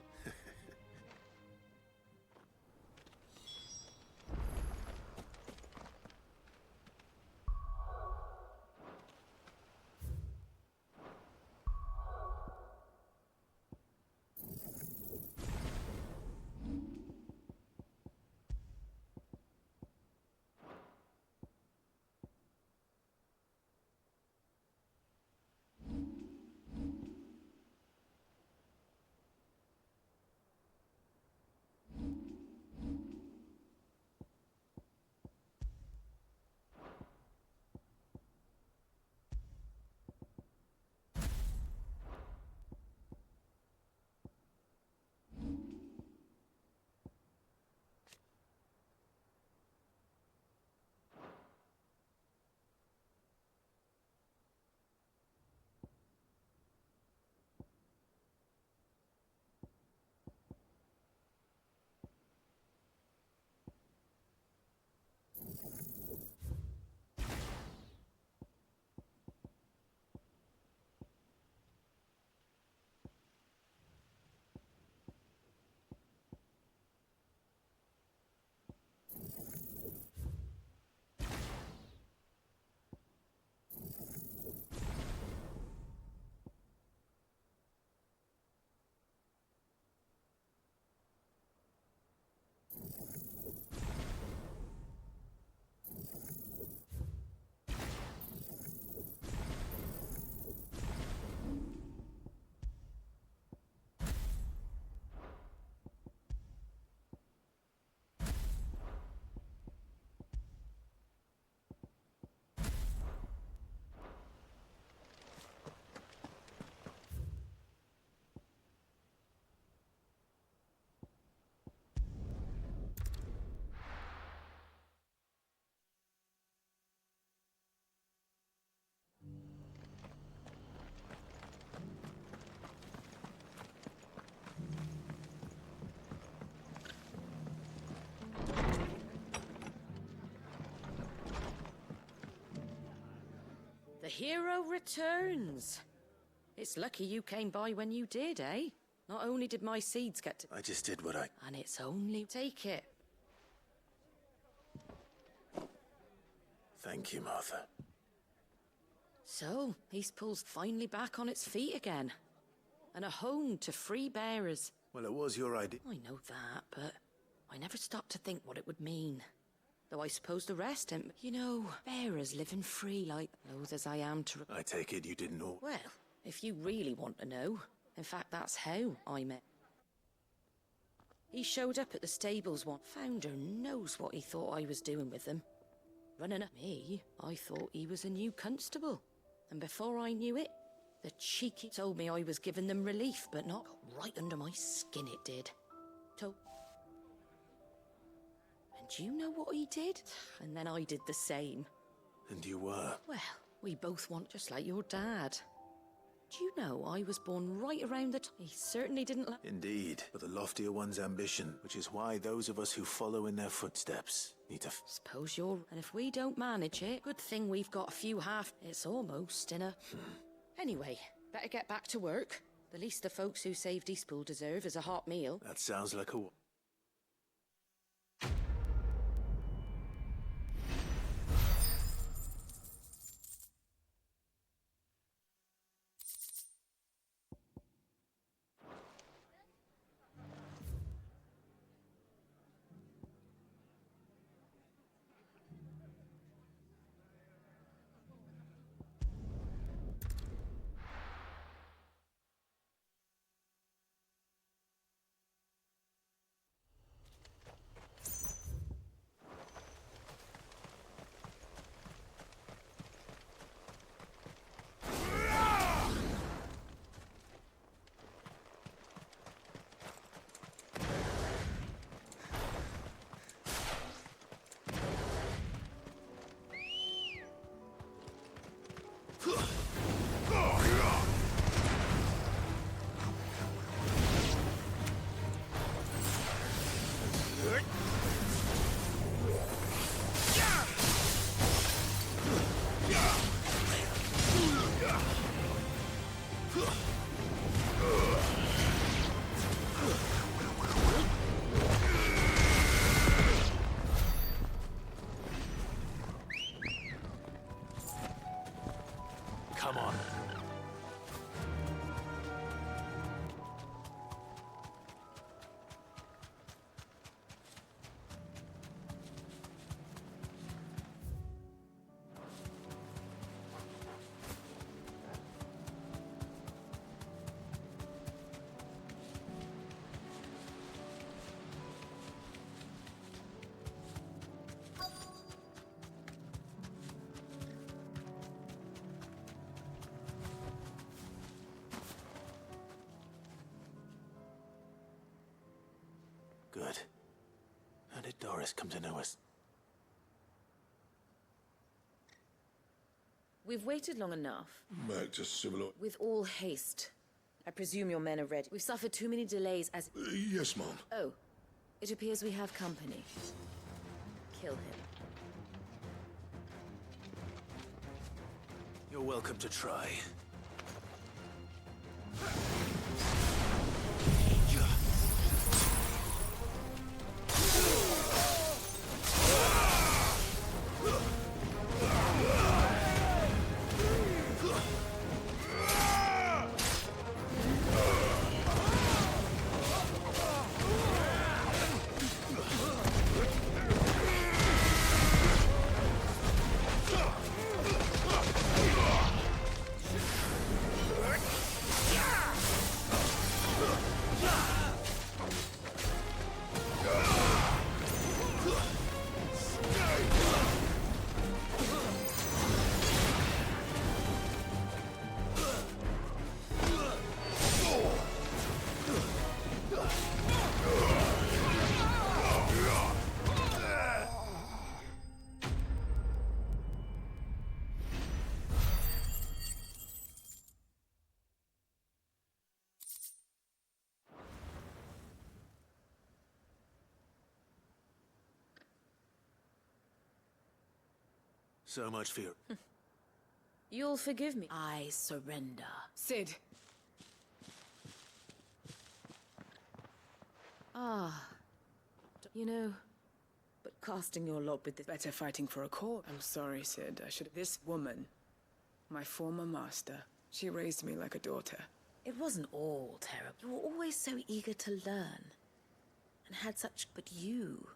hero returns. It's lucky you came by when you did, eh? Not only did my seeds get to... I just did what I... And it's only... Take it. Thank you, Martha. So, Eastpool's finally back on its feet again. And a home to free bearers. Well, it was your idea. I know that, but I never stopped to think what it would mean. Though I suppose the rest ain't... You know, bearers living free like... Loath as I am to... I take it you didn't know. Well, if you really want to know... In fact, that's how I met. He showed up at the stables one. Founder knows what he thought I was doing with them. Running at me, I thought he was a new constable. And before I knew it, the cheeky told me I was giving them relief, but not right under my skin it did. And you know what he did? And then I did the same. And you were? Well, we both want just like your dad. Do you know I was born right around the... He certainly didn't... Indeed, but the loftier one's ambition, which is why those of us who follow in their footsteps need to... Suppose you're... And if we don't manage it, good thing we've got a few half... It's almost in a... Anyway, better get back to work. The least the folks who saved Eastpool deserve is a hot meal. That sounds like a... Come on. Good. How did Doris come to know us? We've waited long enough. Back to civil... With all haste. I presume your men are ready. We've suffered too many delays as... yes, Mom. Oh. It appears we have company. Kill him. You're welcome to try. So much for your... You'll forgive me. I surrender. Sid. Ah. You know, but casting your lot with this... Better fighting for a cause. I'm sorry, Sid. I should... This woman, my former master, she raised me like a daughter. It wasn't all terrible. You were always so eager to learn. And had such... But you...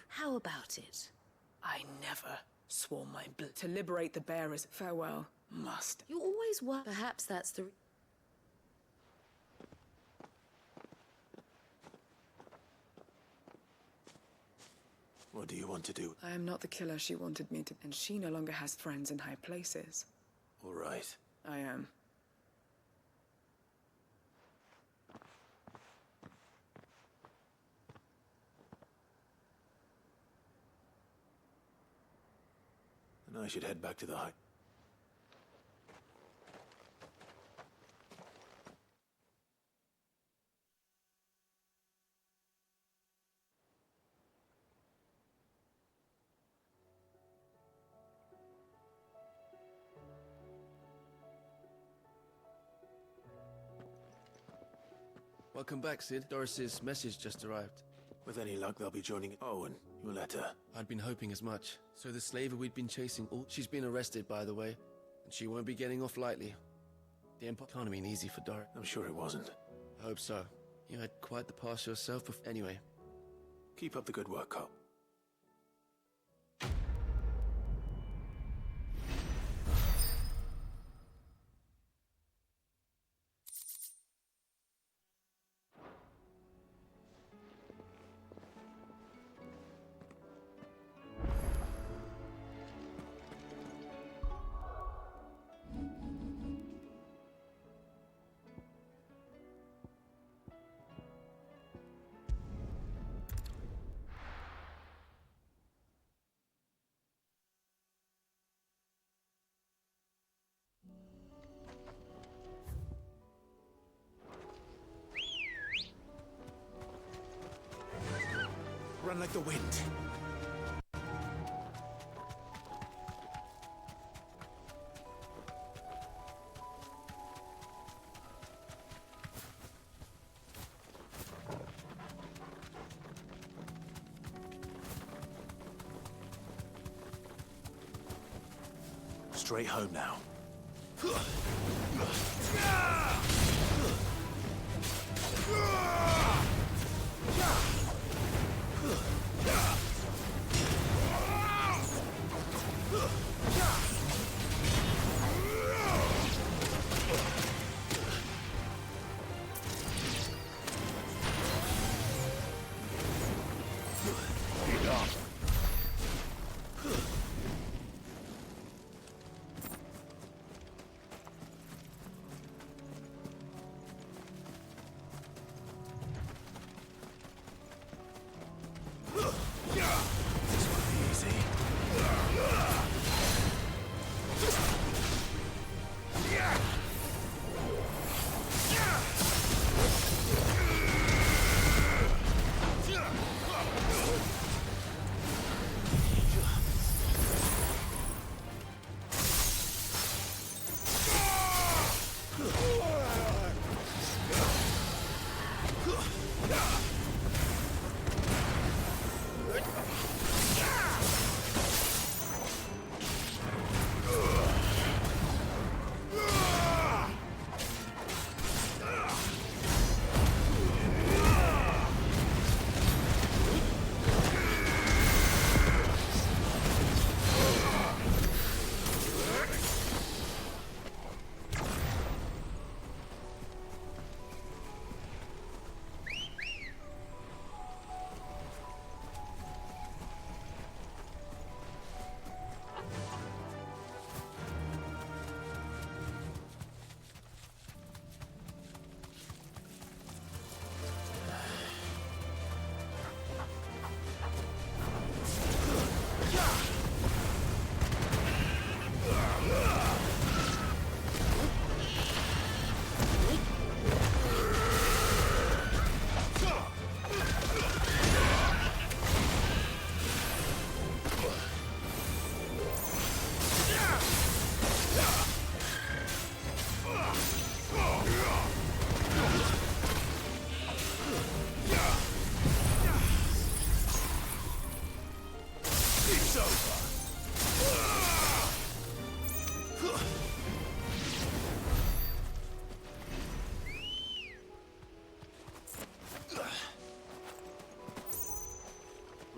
How about it? I never swore my blood to liberate the bearers. Farewell, master. You always were. Perhaps that's the... What do you want to do? I am not the killer she wanted me to, and she no longer has friends in high places. All right. I am. And I should head back to the high. Welcome back, Sid. Doris's message just arrived. With any luck, they'll be joining... Oh, and your letter. I'd been hoping as much. So the slaver we'd been chasing... She's been arrested, by the way. And she won't be getting off lightly. The Empire can't have been easy for Doris. I'm sure it wasn't. I hope so. You had quite the past yourself before... Anyway. Keep up the good work, Cole. Run like the wind. Straight home now.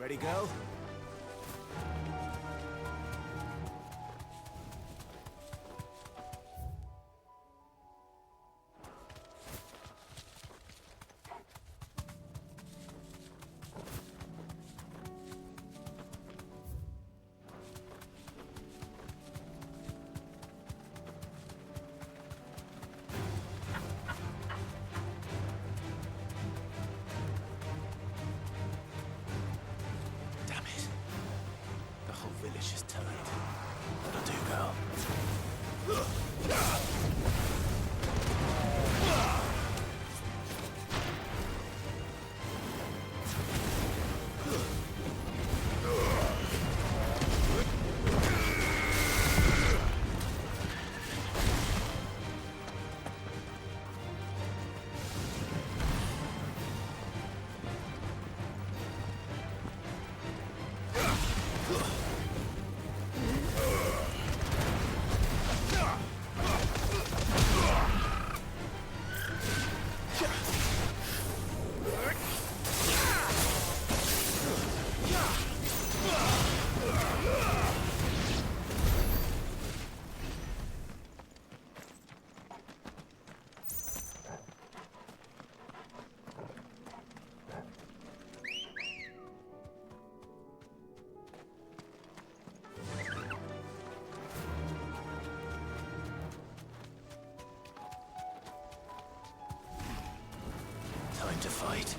Ready, girl? Time to fight.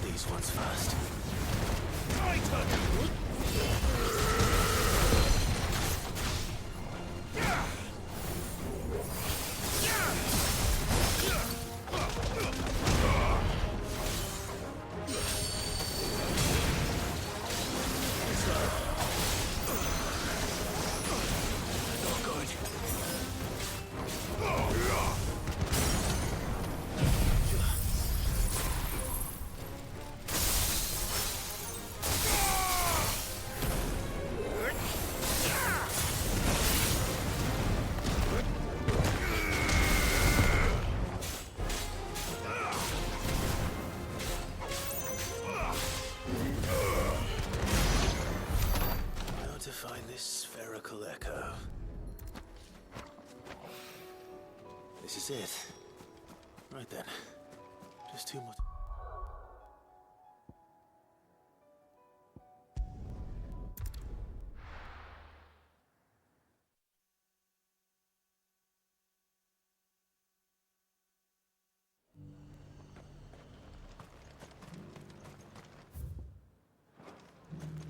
These ones first. This is it. Right then. Just two more.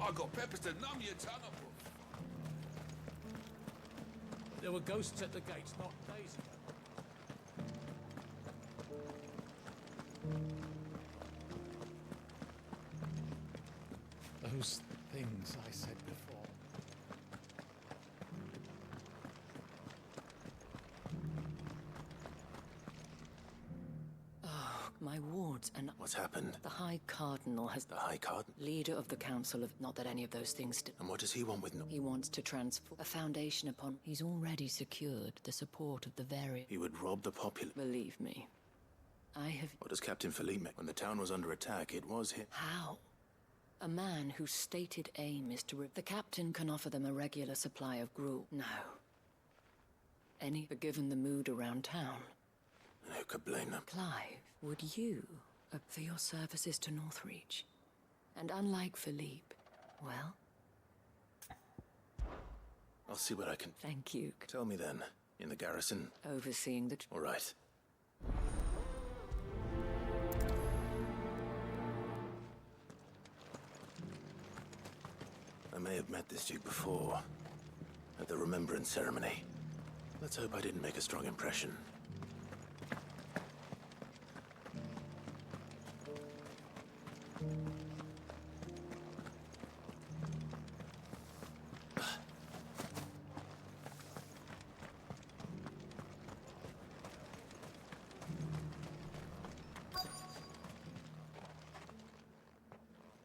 I got peppers to numb your tongue up. There were ghosts at the gates not days ago. Those things I said before. Oh, my wards and... What's happened? The High Cardinal has... The High Cardinal? Leader of the Council of... Not that any of those things... And what does he want with... He wants to transform a foundation upon... He's already secured the support of the very... He would rob the populace. Believe me. I have... What does Captain Felipe... When the town was under attack, it was him. How? A man whose stated aim is to... The captain can offer them a regular supply of gruel. No. But given the mood around town... Who could blame them? Clive, would you for your services to Northreach? And unlike Philippe, well... I'll see what I can... Thank you. Tell me then, in the garrison... Overseeing the... All right. may have met this duke before, at the Remembrance Ceremony. Let's hope I didn't make a strong impression.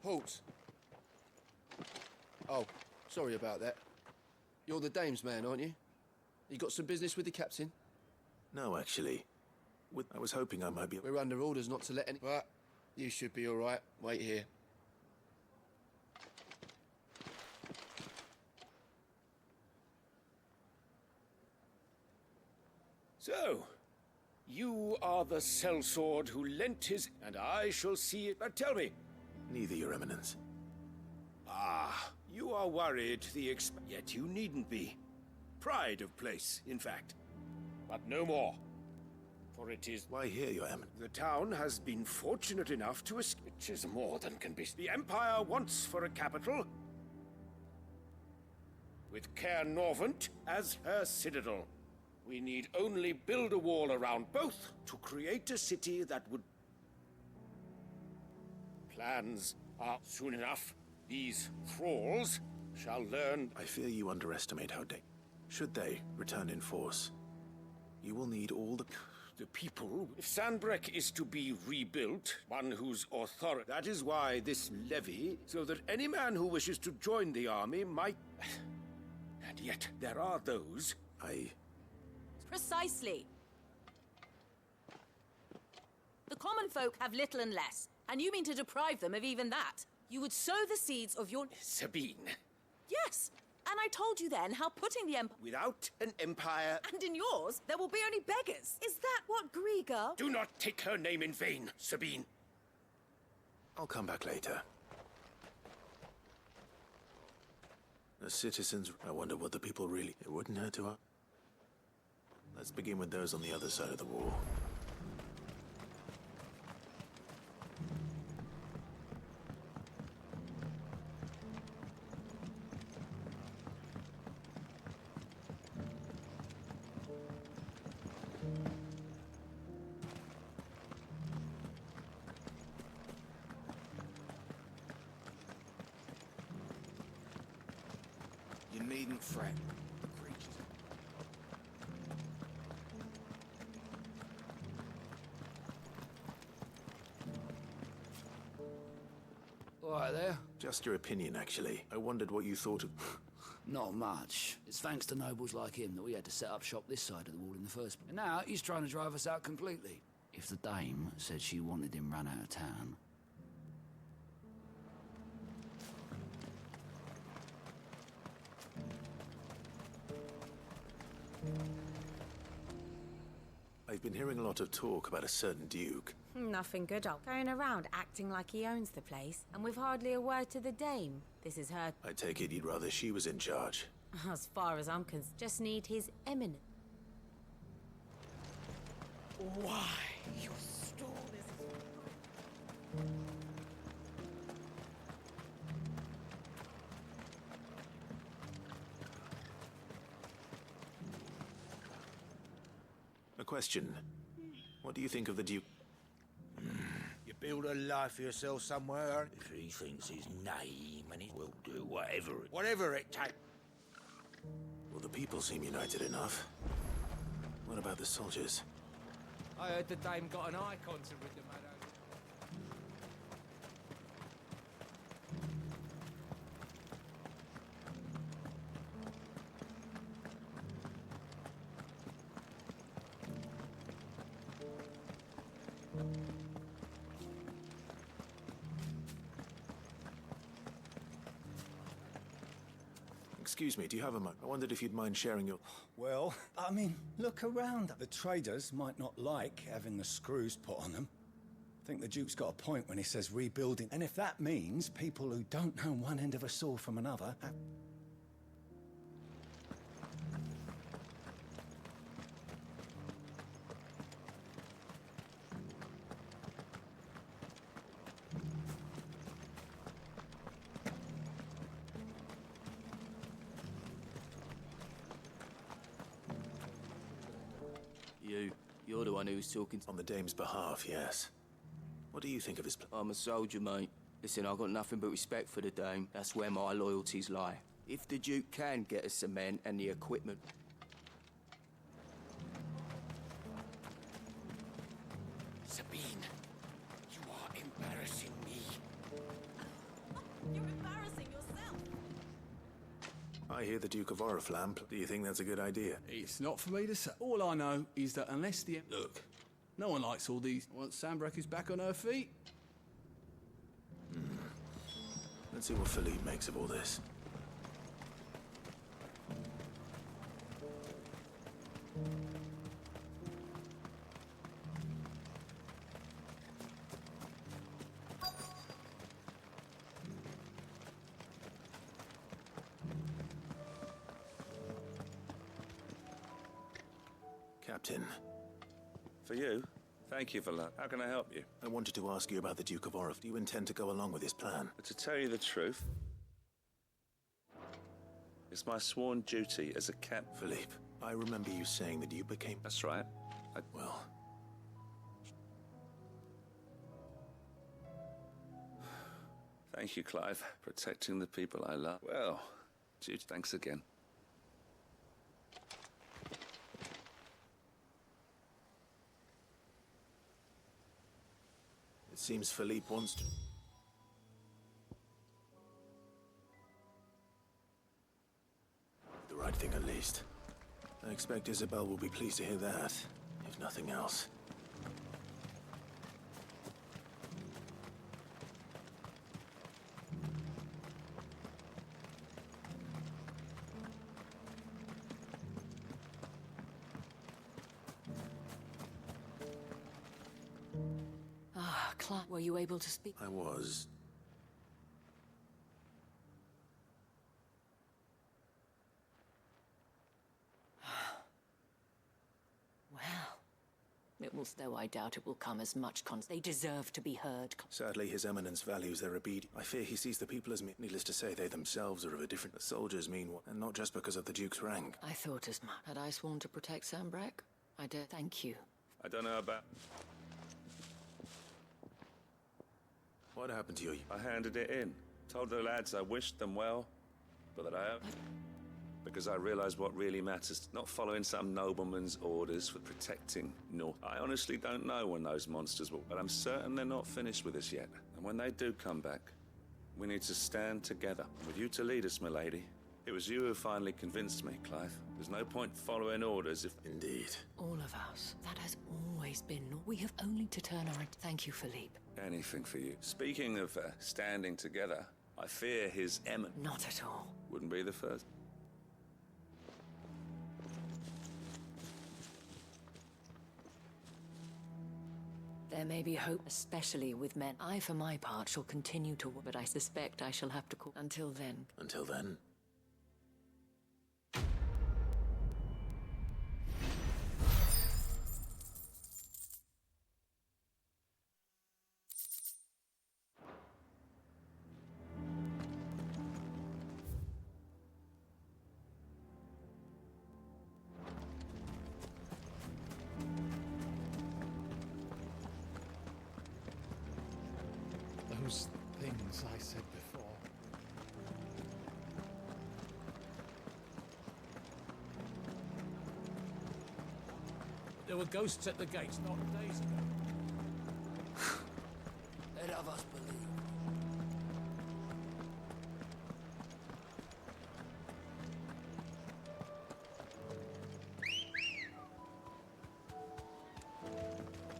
Halt! Oh, sorry about that. You're the dame's man, aren't you? You got some business with the captain? No, actually. I was hoping I might be... We're under orders not to let any... But you should be all right. Wait here. So, you are the sellsword who lent his... And I shall see it... But tell me... Neither, Your Eminence. Ah, you are worried Yet you needn't be. Pride of place, in fact. But no more. For it is... Why here, Your Eminence? The town has been fortunate enough to escape... Which is more than can be... The Empire wants for a capital... with Caer Norvent as her citadel. We need only build a wall around both to create a city that would... Plans are soon enough. These thralls shall learn... I fear you underestimate how should they return in force, you will need all the people. If Sandbreck is to be rebuilt, one whose authority... That is why this levy, so that any man who wishes to join the army might... And yet, there are those... Precisely. The common folk have little and less, and you mean to deprive them of even that. You would sow the seeds of your... Sabine. Yes, and I told you then how putting the empire... Without an empire... And in yours, there will be only beggars. Is that what Grieger... Do not take her name in vain, Sabine. I'll come back later. The citizens... I wonder what the people really... It wouldn't hurt to... Let's begin with those on the other side of the wall. You needn't fret. All right there. Just your opinion, actually. I wondered what you thought of... Not much. It's thanks to nobles like him that we had to set up shop this side of the wall in the first place. And now he's trying to drive us out completely. If the dame said she wanted him run out of town... I've been hearing a lot of talk about a certain duke. Nothing good, old. Going around acting like he owns the place, and with hardly a word to the dame. This is her... I take it you'd rather she was in charge. As far as I'm concerned, just need his eminence. Why, your stall is... A question. What do you think of the duke? You build a life for yourself somewhere. If he thinks his name, and he will do whatever it takes. Well, the people seem united enough. What about the soldiers? I heard the dame got an icon to rid the man over. Excuse me, do you have a moment? I wondered if you'd mind sharing your... Well, I mean, look around. The traders might not like having the screws put on them. I think the Duke's got a point when he says rebuilding. And if that means people who don't know one end of a saw from another... You. You're the one who's talking On the Dame's behalf, yes. What do you think of his plan? I'm a soldier, mate. Listen, I've got nothing but respect for the Dame. That's where my loyalties lie. If the Duke can get us the men and the equipment... Sabine, you are embarrassing me. You're embarrassing yourself. I hear the Duke of Oriflamme. Do you think that's a good idea? It's not for me to say. All I know is that unless the... Look, no one likes all these. Once Sandbreak is back on her feet... Let's see what Philippe makes of all this. Captain. For you? Thank you for that. How can I help you? I wanted to ask you about the Duke of Orif. Do you intend to go along with his plan? But to tell you the truth, it's my sworn duty as a captain. Philippe, I remember you saying that you became... That's right. Well... Thank you, Clive. Protecting the people I love. Well, dude, thanks again. It seems Philippe wants to... The right thing, at least. I expect Isabel will be pleased to hear that, if nothing else. Were you able to speak? I was. Well, it will, though I doubt it will come as much They deserve to be heard. Sadly, His Eminence values their obedience. I fear he sees the people as needless to say, they themselves are of a different... The soldiers mean what, and not just because of the Duke's rank. I thought as much. Had I sworn to protect Sandbreak? I did. Thank you. I don't know about... What happened to you? I handed it in. Told the lads I wished them well, but that I... Because I realized what really matters. Not following some nobleman's orders for protecting North. I honestly don't know when those monsters will... But I'm certain they're not finished with us yet. And when they do come back, we need to stand together. With you to lead us, milady. It was you who finally convinced me, Clive. There's no point following orders if... Indeed. All of us. That has always been... We have only to turn our... Thank you, Philippe. Anything for you. Speaking of standing together, I fear His Eminence... Not at all. Wouldn't be the first. There may be hope, especially with men. I, for my part, shall continue to... But I suspect I shall have to call... Until then. Until then? Those things I said before. There were ghosts at the gates not days ago. Let of us believe.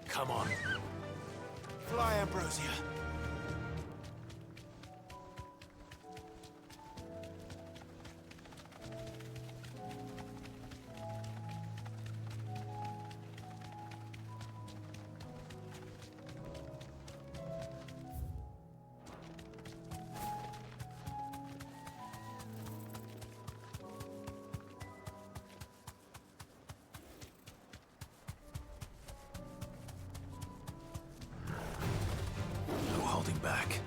Come on. Fly, Ambrosia. No holding back.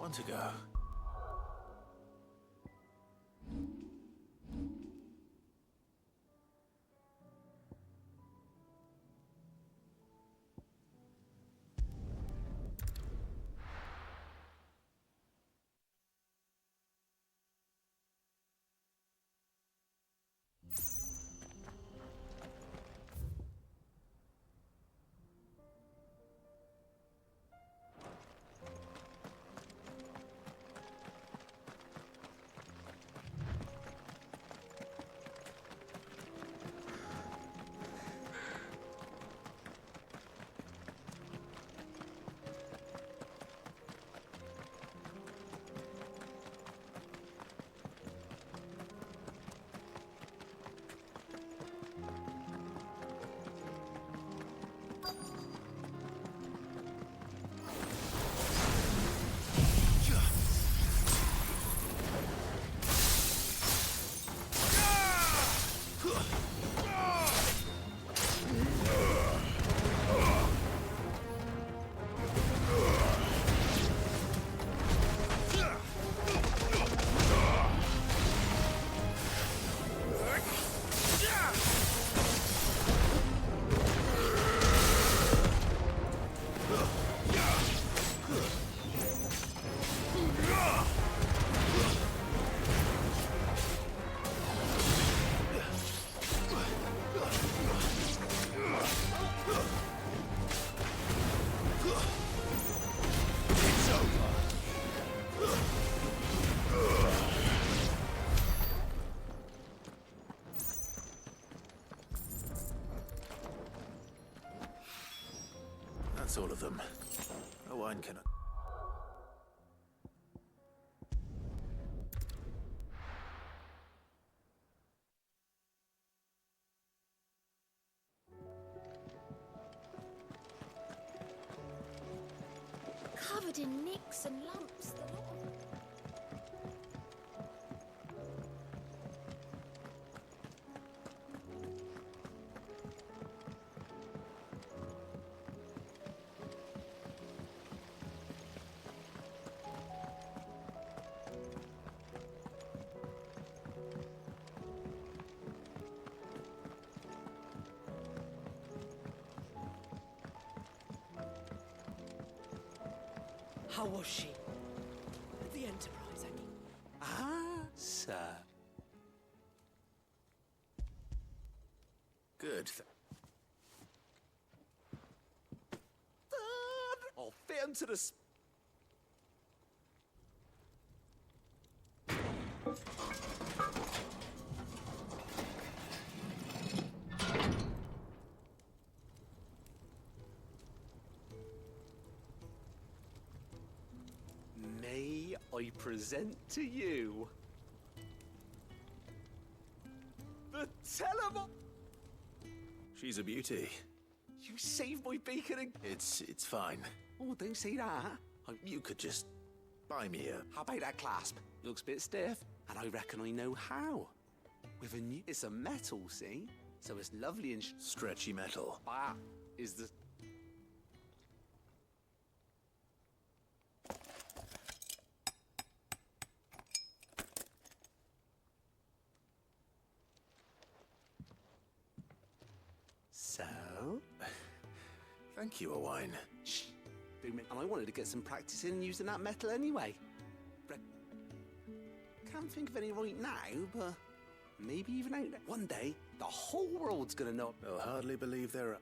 One to go. That's all of them. A wine cannot. Covered in nicks and lumps. The lot of them. How was she? The Enterprise, I mean. Ah, sir. Good. I'll fit him to the... May I present to you the Telemon? She's a beauty. You saved my beacon and... It's fine. Oh, don't say that. You could just buy me a... How about that clasp? Looks a bit stiff, and I reckon I know how. With a new... It's a metal, see? So it's lovely and... Stretchy metal. That is the... So? Thank you, a wine. Shh. And I wanted to get some practice in using that metal anyway. Can't think of any right now, but maybe even out there. One day, the whole world's gonna know. They'll hardly believe they're...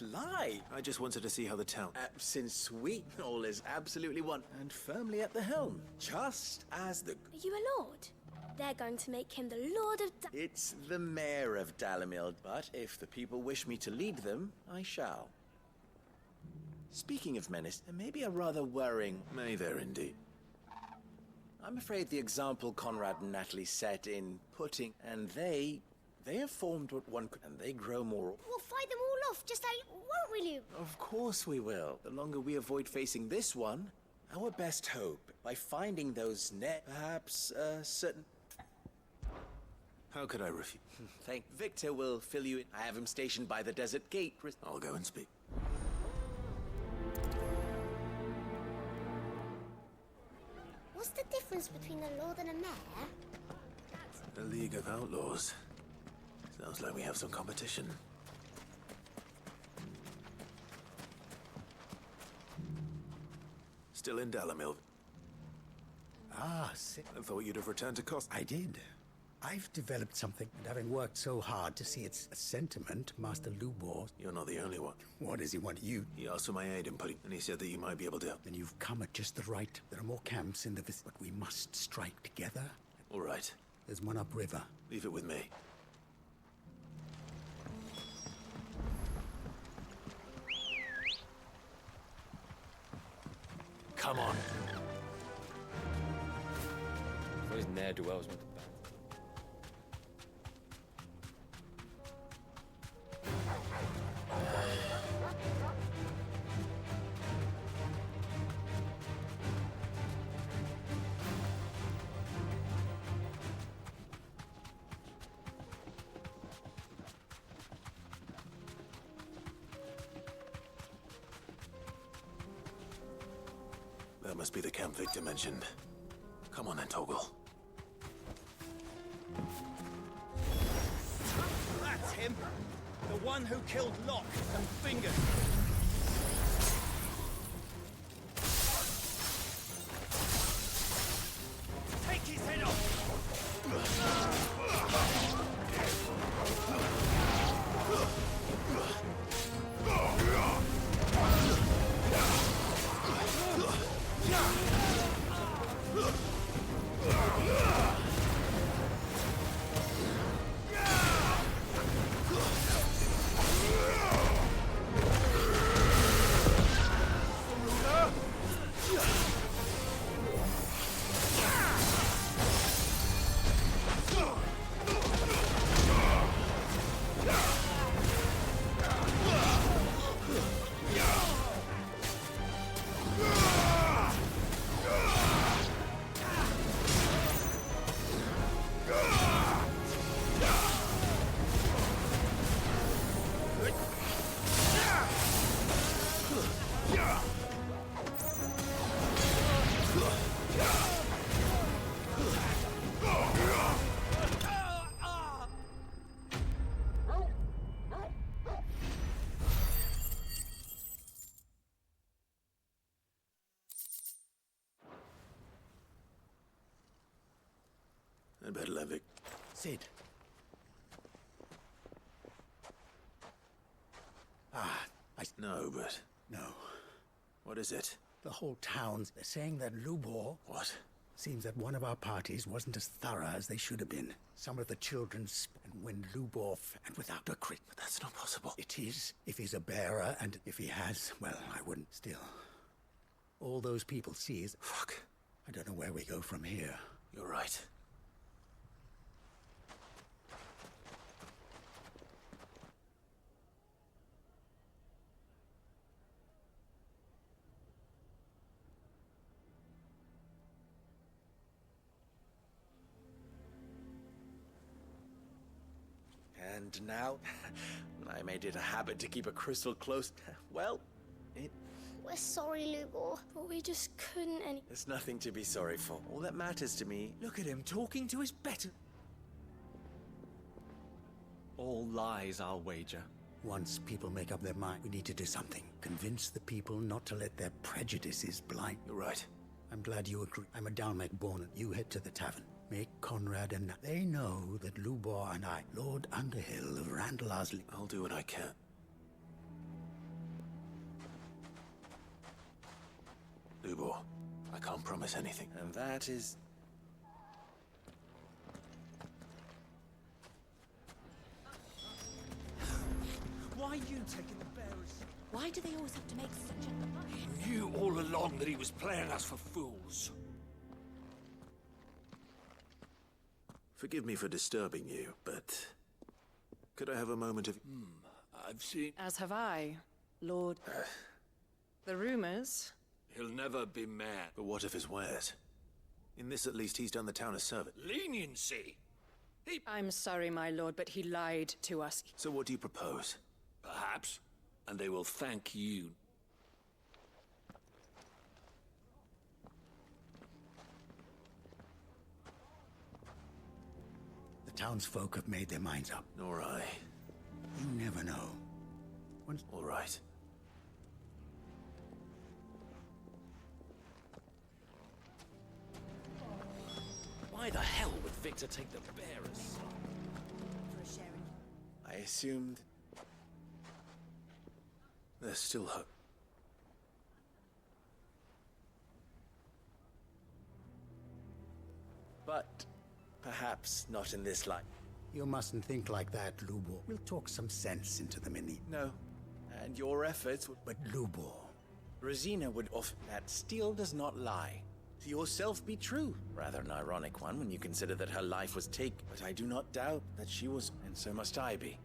lie. I just wanted to see how the town... since we all is absolutely one and firmly at the helm, just as the... Are you a lord? They're going to make him the Lord of It's the mayor of Dalamil, but if the people wish me to lead them, I shall. Speaking of menace, there may be a rather worrying... May there indeed. I'm afraid the example Conrad and Natalie set in putting... And they have formed what one could... And they grow more... We'll fight them all off, just like, won't we, Luke? Of course we will. The longer we avoid facing this one, our best hope, by finding those perhaps, certain... How could I refuse? Thank Victor will fill you in. I have him stationed by the desert gate. I'll go and speak. What's the difference between a lord and a mayor? The League of Outlaws. Sounds like we have some competition. Still in Dalamil. Ah, I thought you'd have returned to Cost. I did. I've developed something, and having worked so hard to see its sentiment, Master Lubor... You're not the only one. What does he want? You? He asked for my aid in putting, and he said that you might be able to help. Then you've come at just the right. There are more camps in the vicinity, but we must strike together. All right. There's one upriver. Leave it with me. Come on. Those ne'er-do-wells with the band. That must be the camp Victor mentioned. Come on then, Toggle. That's him! The one who killed Locke and Fingers! Take his head off! I'd better let Vic. Sid. No, but... No. What is it? The whole town's... They're saying that Lubor... What? Seems that one of our parties wasn't as thorough as they should have been. Some of the children and when Lubor and without a crit. But that's not possible. It is, if he's a bearer, and if he has, well, I wouldn't still. All those people see is... Fuck. I don't know where we go from here. You're right. And now, I made it a habit to keep a crystal close. Well, We're sorry, Lubor, but we just couldn't there's nothing to be sorry for. All that matters to me... Look at him talking to his better... All lies, I'll wager. Once people make up their mind, we need to do something. Convince the people not to let their prejudices blind. You're right. I'm glad you agree. I'm a Dalmek born. You head to the tavern. Make Conrad and... They know that Lubor and I, Lord Underhill of Randall Asley... I'll do what I can. Lubor, I can't promise anything. And that is... Why are you taking the bearers? Why do they always have to make such a... He knew all along that he was playing us for fools. Forgive me for disturbing you, but... could I have a moment of... I've seen... As have I, Lord. The rumors... He'll never be mad. But what of his wares? In this, at least, he's done the town a service. Leniency! I'm sorry, my lord, but he lied to us. So what do you propose? Perhaps. And they will thank you. The townsfolk have made their minds up. Nor I. You never know. All right. Why the hell would Victor take the bearers? I assumed... There's still hope. But perhaps not in this life. You mustn't think like that, Lubor. We'll talk some sense into them in the... No. And your efforts would... But Lubor... Rosina would off... That steel does not lie. To yourself be true. Rather an ironic one when you consider that her life was taken. But I do not doubt that she was... And so must I be.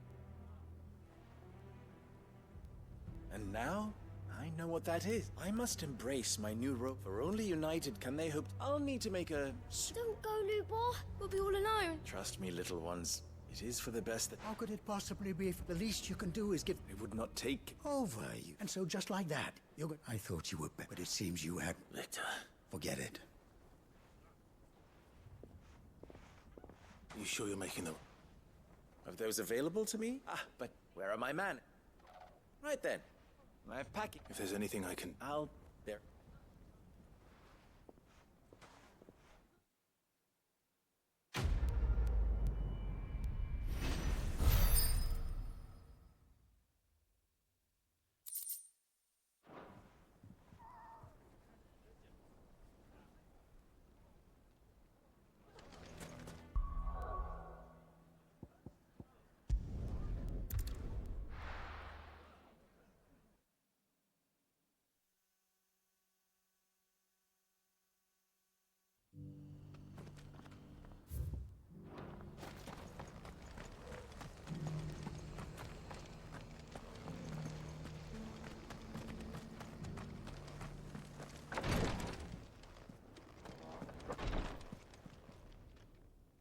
And now, I know what that is. I must embrace my new role. For only united can they hope... I'll need to make a... Don't go, Lubor. We'll be all alone. Trust me, little ones. It is for the best that... How could it possibly be if the least you can do is give... It would not take... Over you. And so just like that, you're going... I thought you were better, but it seems you had... Victor. Forget it. You sure you're making them? Of those available to me? Ah, but where are my men? Right then. I'm packing. If there's anything I can... I'll... There.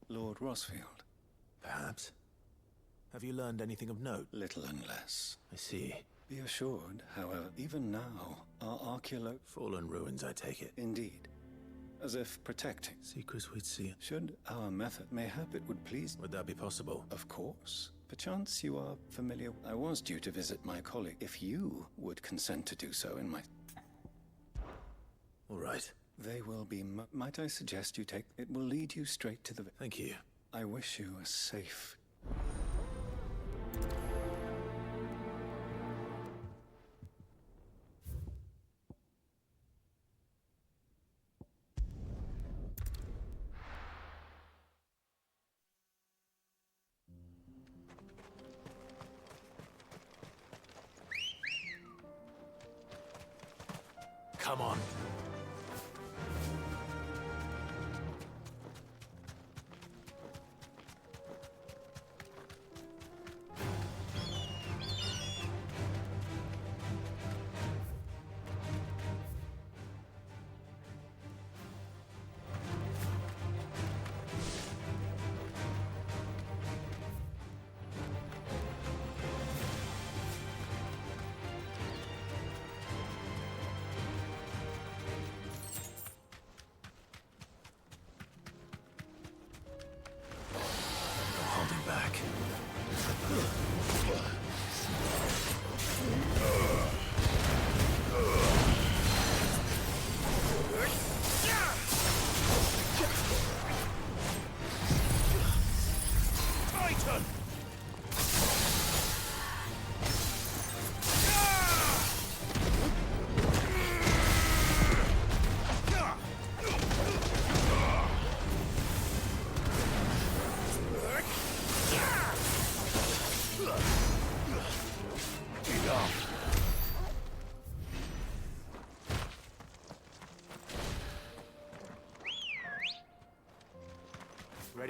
Lord Rosfield. Perhaps. Have you learned anything of note? Little and less. I see. Be assured, however, even now, our archaeological... Fallen ruins, I take it. Indeed. As if protecting. Secrets we'd see. Should our method, mayhap it would please... Would that be possible? Of course. Perchance you are familiar... I was due to visit my colleague. If you would consent to do so in my... All right. They will be... Might I suggest you take... It will lead you straight to the... Thank you. I wish you a safe... Come on.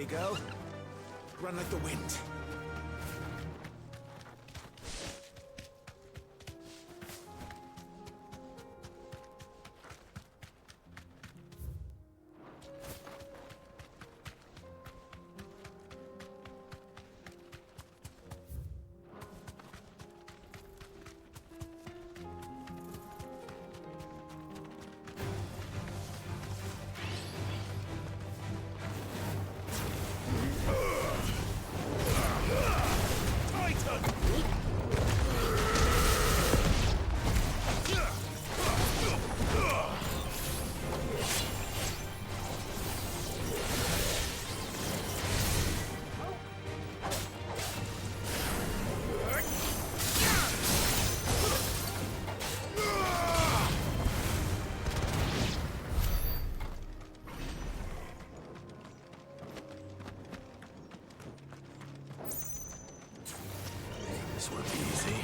girl? Run like the wind. This won't be easy.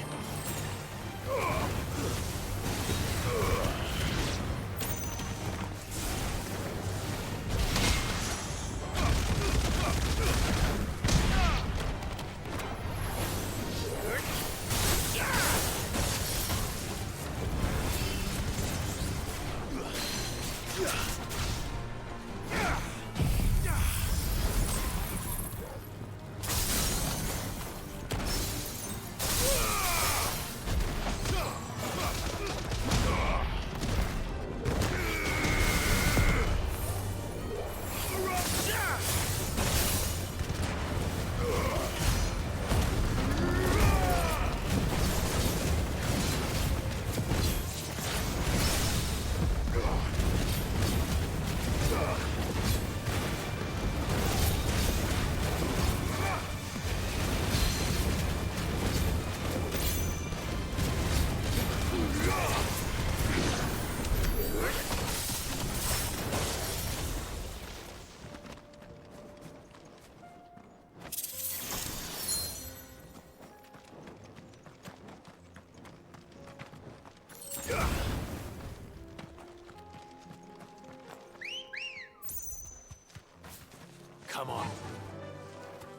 Come on.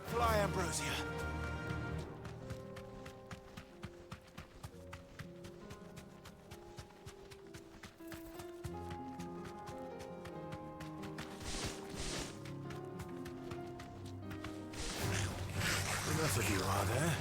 Fly, Ambrosia. Enough of you, are there?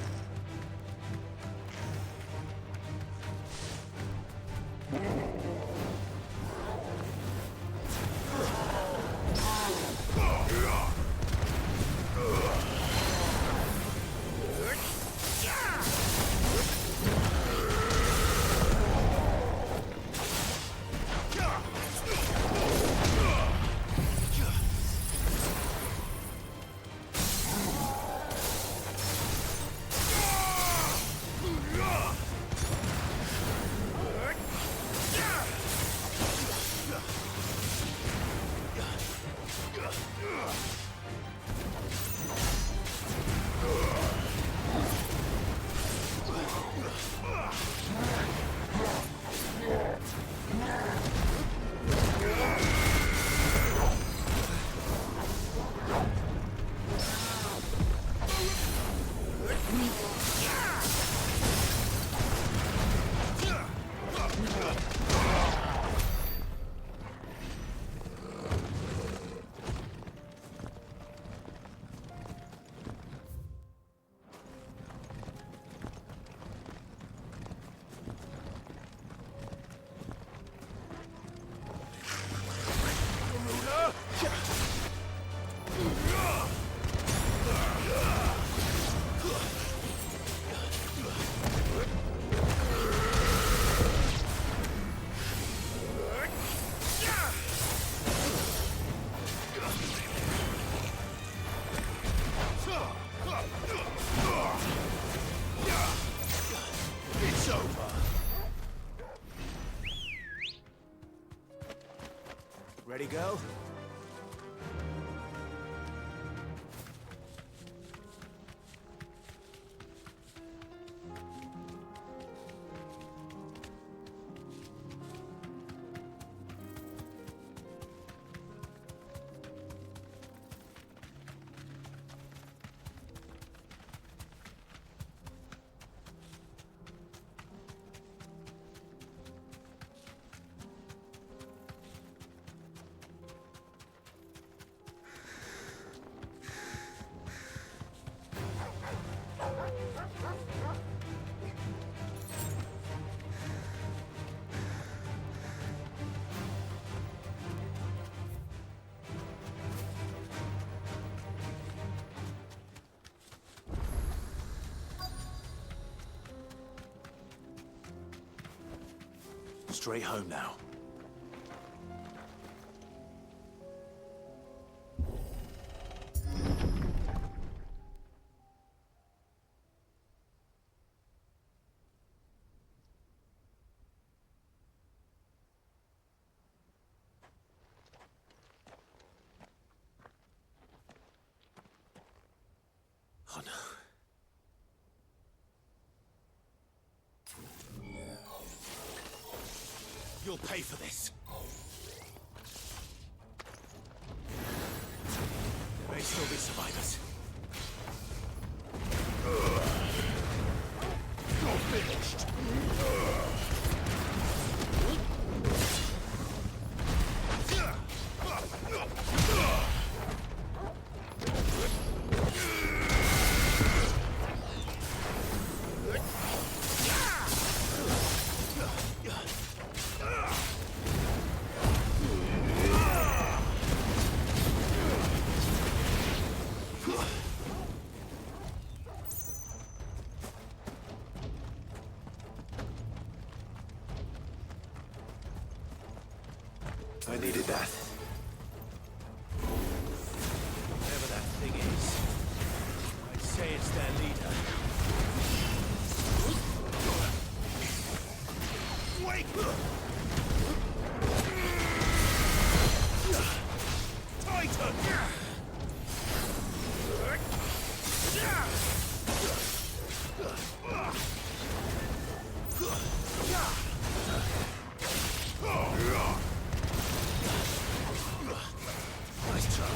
It's over. Ready, go? Straight home now. Oh no. You'll pay for this. There may still be survivors. You're finished. I needed that. Whatever that thing is, I'd say it's their leader. Wait! Titan! Nice try.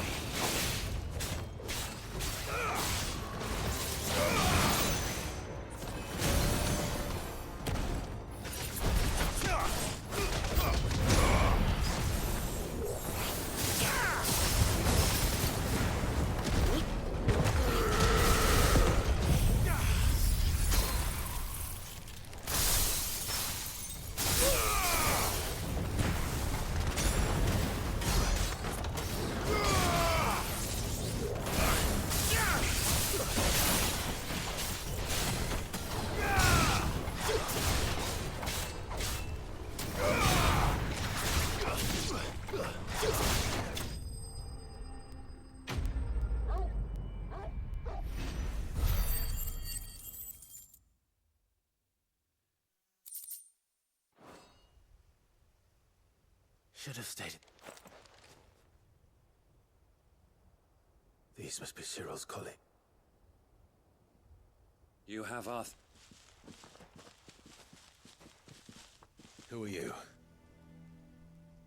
Should have stayed. These must be Cyril's colleagues. You have Arth. Who are you?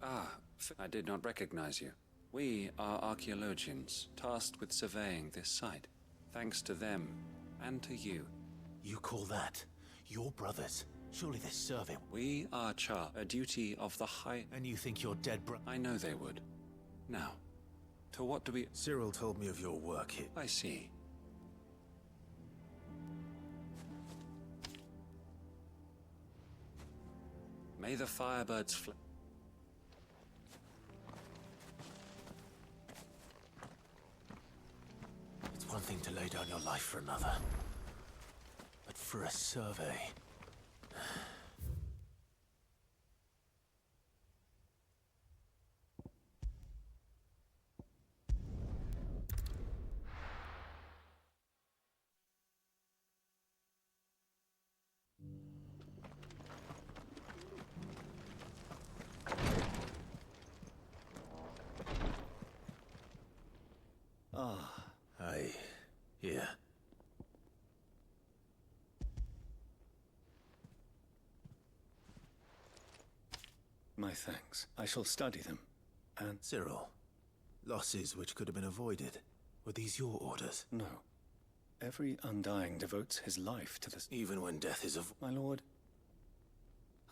I did not recognize you. We are archaeologians, tasked with surveying this site. Thanks to them, and to you. You call that your brothers? Surely this survey... We are a duty of the High... And you think your dead I know they would. Now, to what do we... Cyril told me of your work here. I see. May the firebirds fly... It's one thing to lay down your life for another. But for a survey... Yeah. My thanks. I shall study them. And... Cyril, losses which could have been avoided. Were these your orders? No. Every Undying devotes his life to this... Even when death is of... My lord,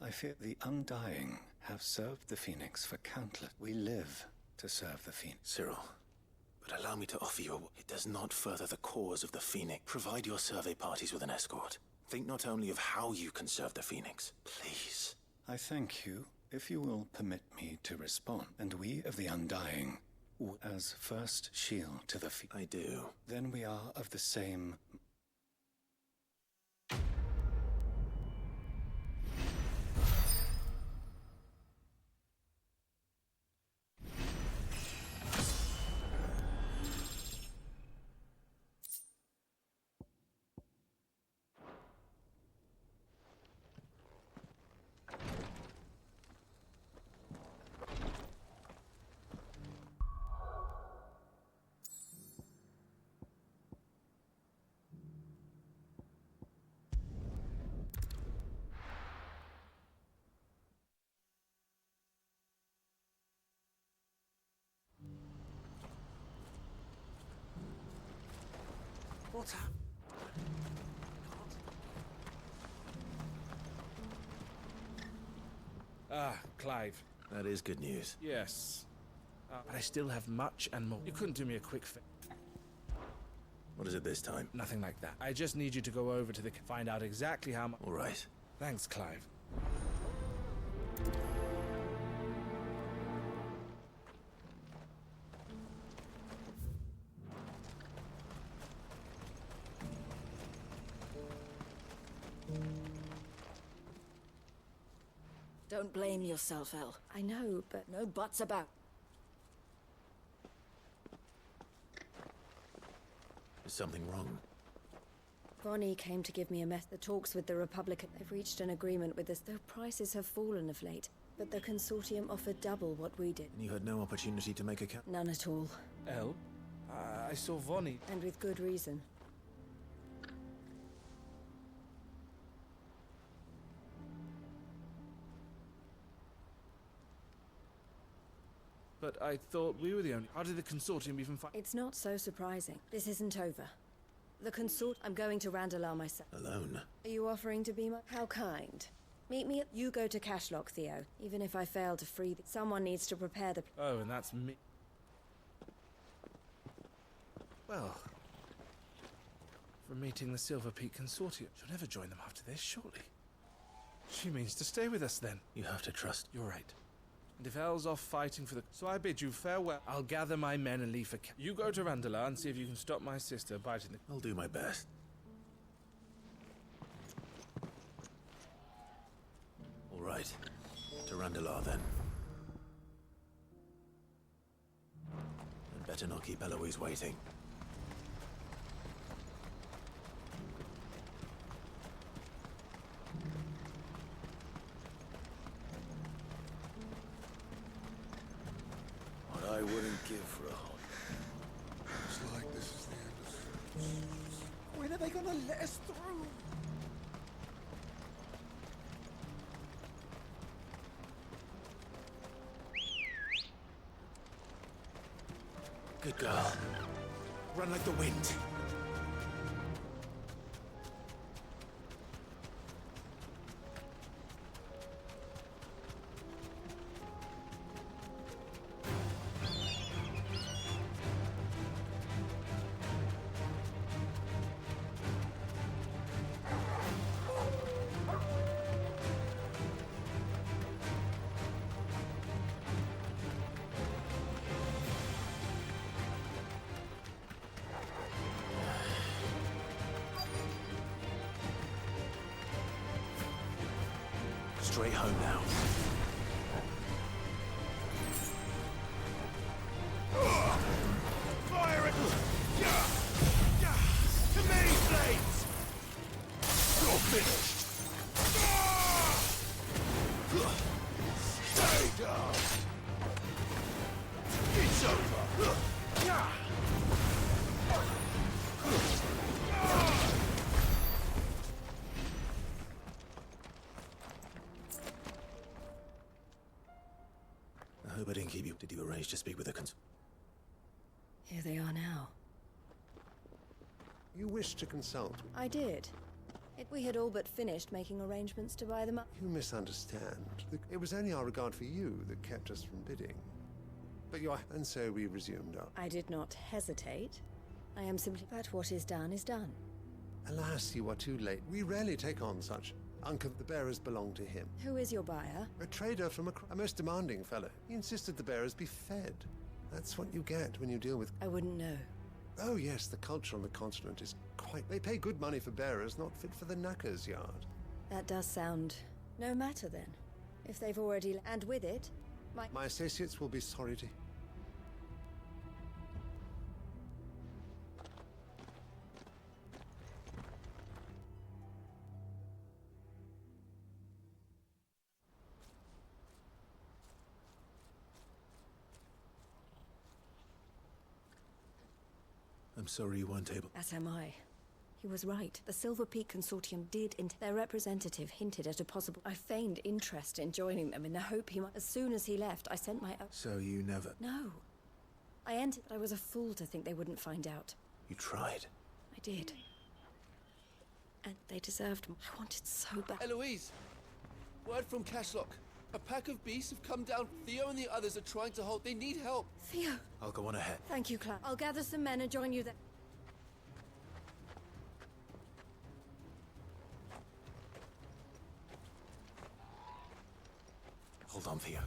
I fear the Undying have served the Phoenix for countless... We live to serve the Phoenix. Cyril, but allow me to offer you a... It does not further the cause of the Phoenix. Provide your survey parties with an escort. Think not only of how you can serve the Phoenix. Please. I thank you, if you will permit me to respond. And we of the Undying, as first shield to the Phoenix. I do. Then we are of the same... What's happened? Ah, Clive. That is good news. Yes. But I still have much and more. You couldn't do me a quick fix. What is it this time? Nothing like that. I just need you to go over to the... find out exactly how much... All right. Thanks, Clive. Don't blame yourself, El. I know, but No buts about. Is something wrong? Bonnie came to give me a mess. The talks with the Republican. They've reached an agreement with us, though prices have fallen of late. But the consortium offered double what we did. And you had no opportunity to make a None at all. El? I saw Vonnie. And with good reason. But I thought we were the only... How did the consortium even find... It's not so surprising. This isn't over. The consort... I'm going to Randalar myself. Alone? Are you offering to be my... How kind. Meet me at... You go to Cashlock, Theo. Even if I fail to free... Someone needs to prepare the... Oh, and that's me. Well... From meeting the Silver Peak Consortium. She'll never join them after this, surely. She means to stay with us then. You have to trust. You're right. And if El's off fighting for the... So I bid you farewell. I'll gather my men and leave for... You go to Randalar and see if you can stop my sister biting the... I'll do my best. All right. To Randalar, then. I'd better not keep Eloise waiting. I wouldn't give for a hug. Looks like this is the end of... When are they gonna let us through? Good girl. Run like the wind. Straight home now. Fire it! To me, blades! You're finished! Stay down! It's over! I hope I didn't keep you. Did you arrange to speak with the Here they are now. You wish to consult? I did. We had all but finished making arrangements to buy them up. You misunderstand. It was only our regard for you that kept us from bidding. But and so we resumed our... I did not hesitate. I am simply... But what is done is done. Alas, you are too late. We rarely take on such. Uncle, the bearers belong to him. Who is your buyer? A trader from a most demanding fellow. He insisted the bearers be fed. That's what you get when you deal with... I wouldn't know. Oh yes, the culture on the continent is quite... They pay good money for bearers, not fit for the knacker's yard. That does sound... No matter then. If they've already... And with it, My associates will be sorry to... I'm sorry you weren't able... As am I. He was right. The Silver Peak Consortium did... Their representative hinted at a possible... I feigned interest in joining them in the hope he might... As soon as he left, I sent my... So you never... No. I entered... I was a fool to think they wouldn't find out. You tried. I I did. And they deserved more. I wanted so bad. Eloise! Word from Cashlock. A pack of beasts have come down. Theo and the others are trying to hold. They need help. Theo! I'll go on ahead. Thank you, Clan. I'll gather some men and join you there. Hold on, Theo.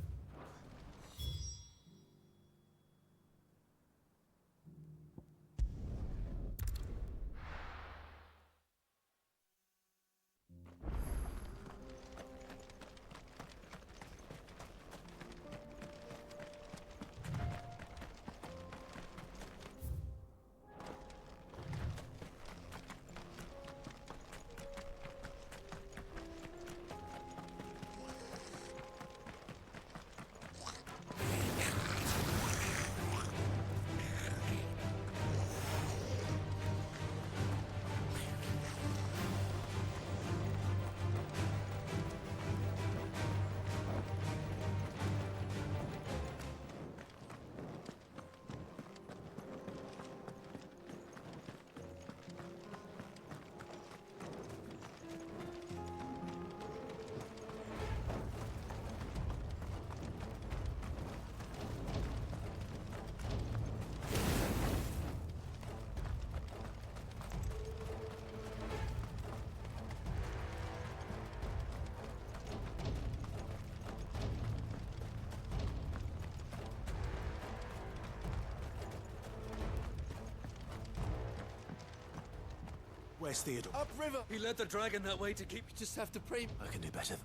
Where's Theodore? Upriver! He led the dragon that way to keep. You just have to pray. I can do better.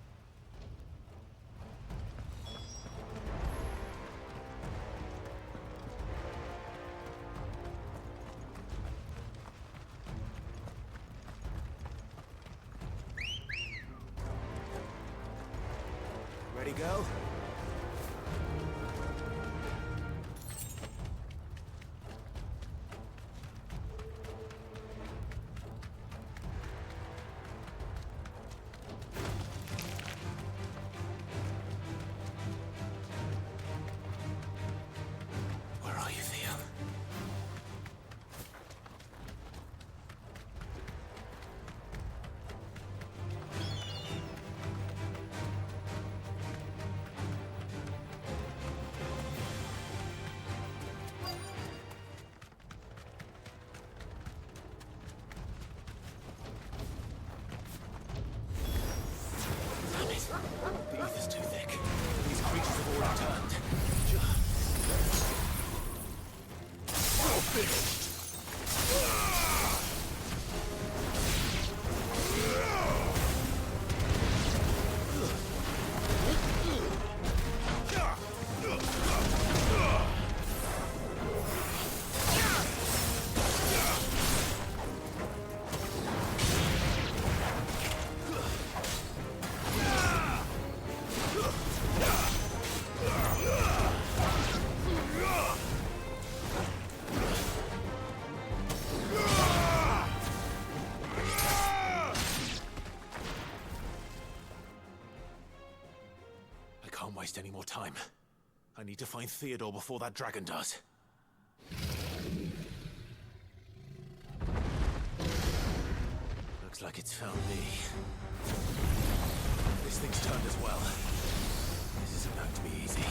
Ready, go? Can't waste any more time. I need to find Theodore before that dragon does. Looks like it's found me. This thing's turned as well. This isn't going to be easy.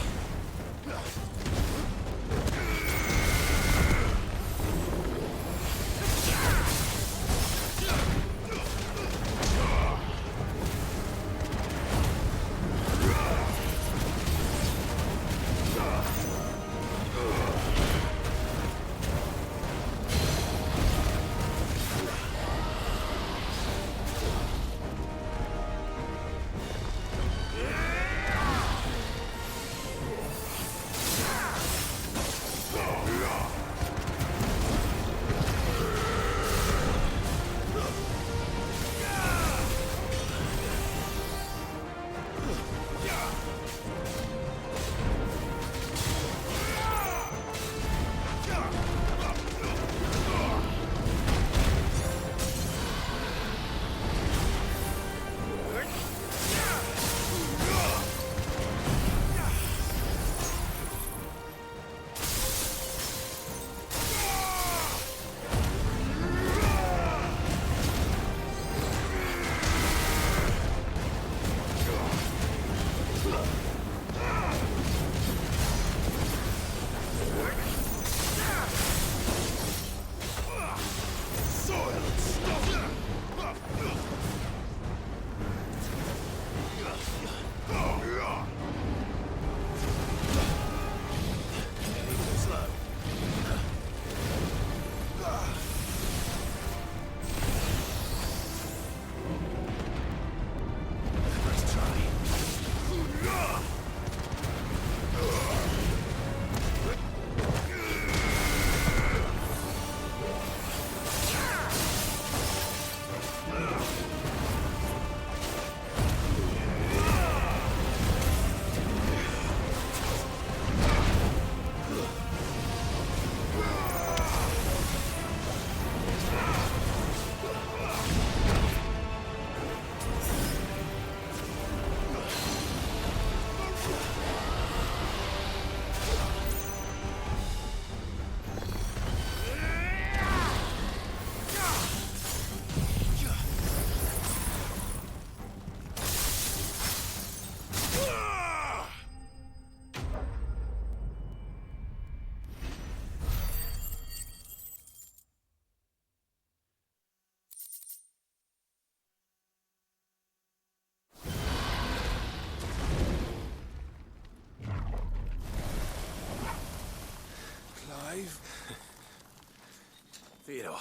Theodore,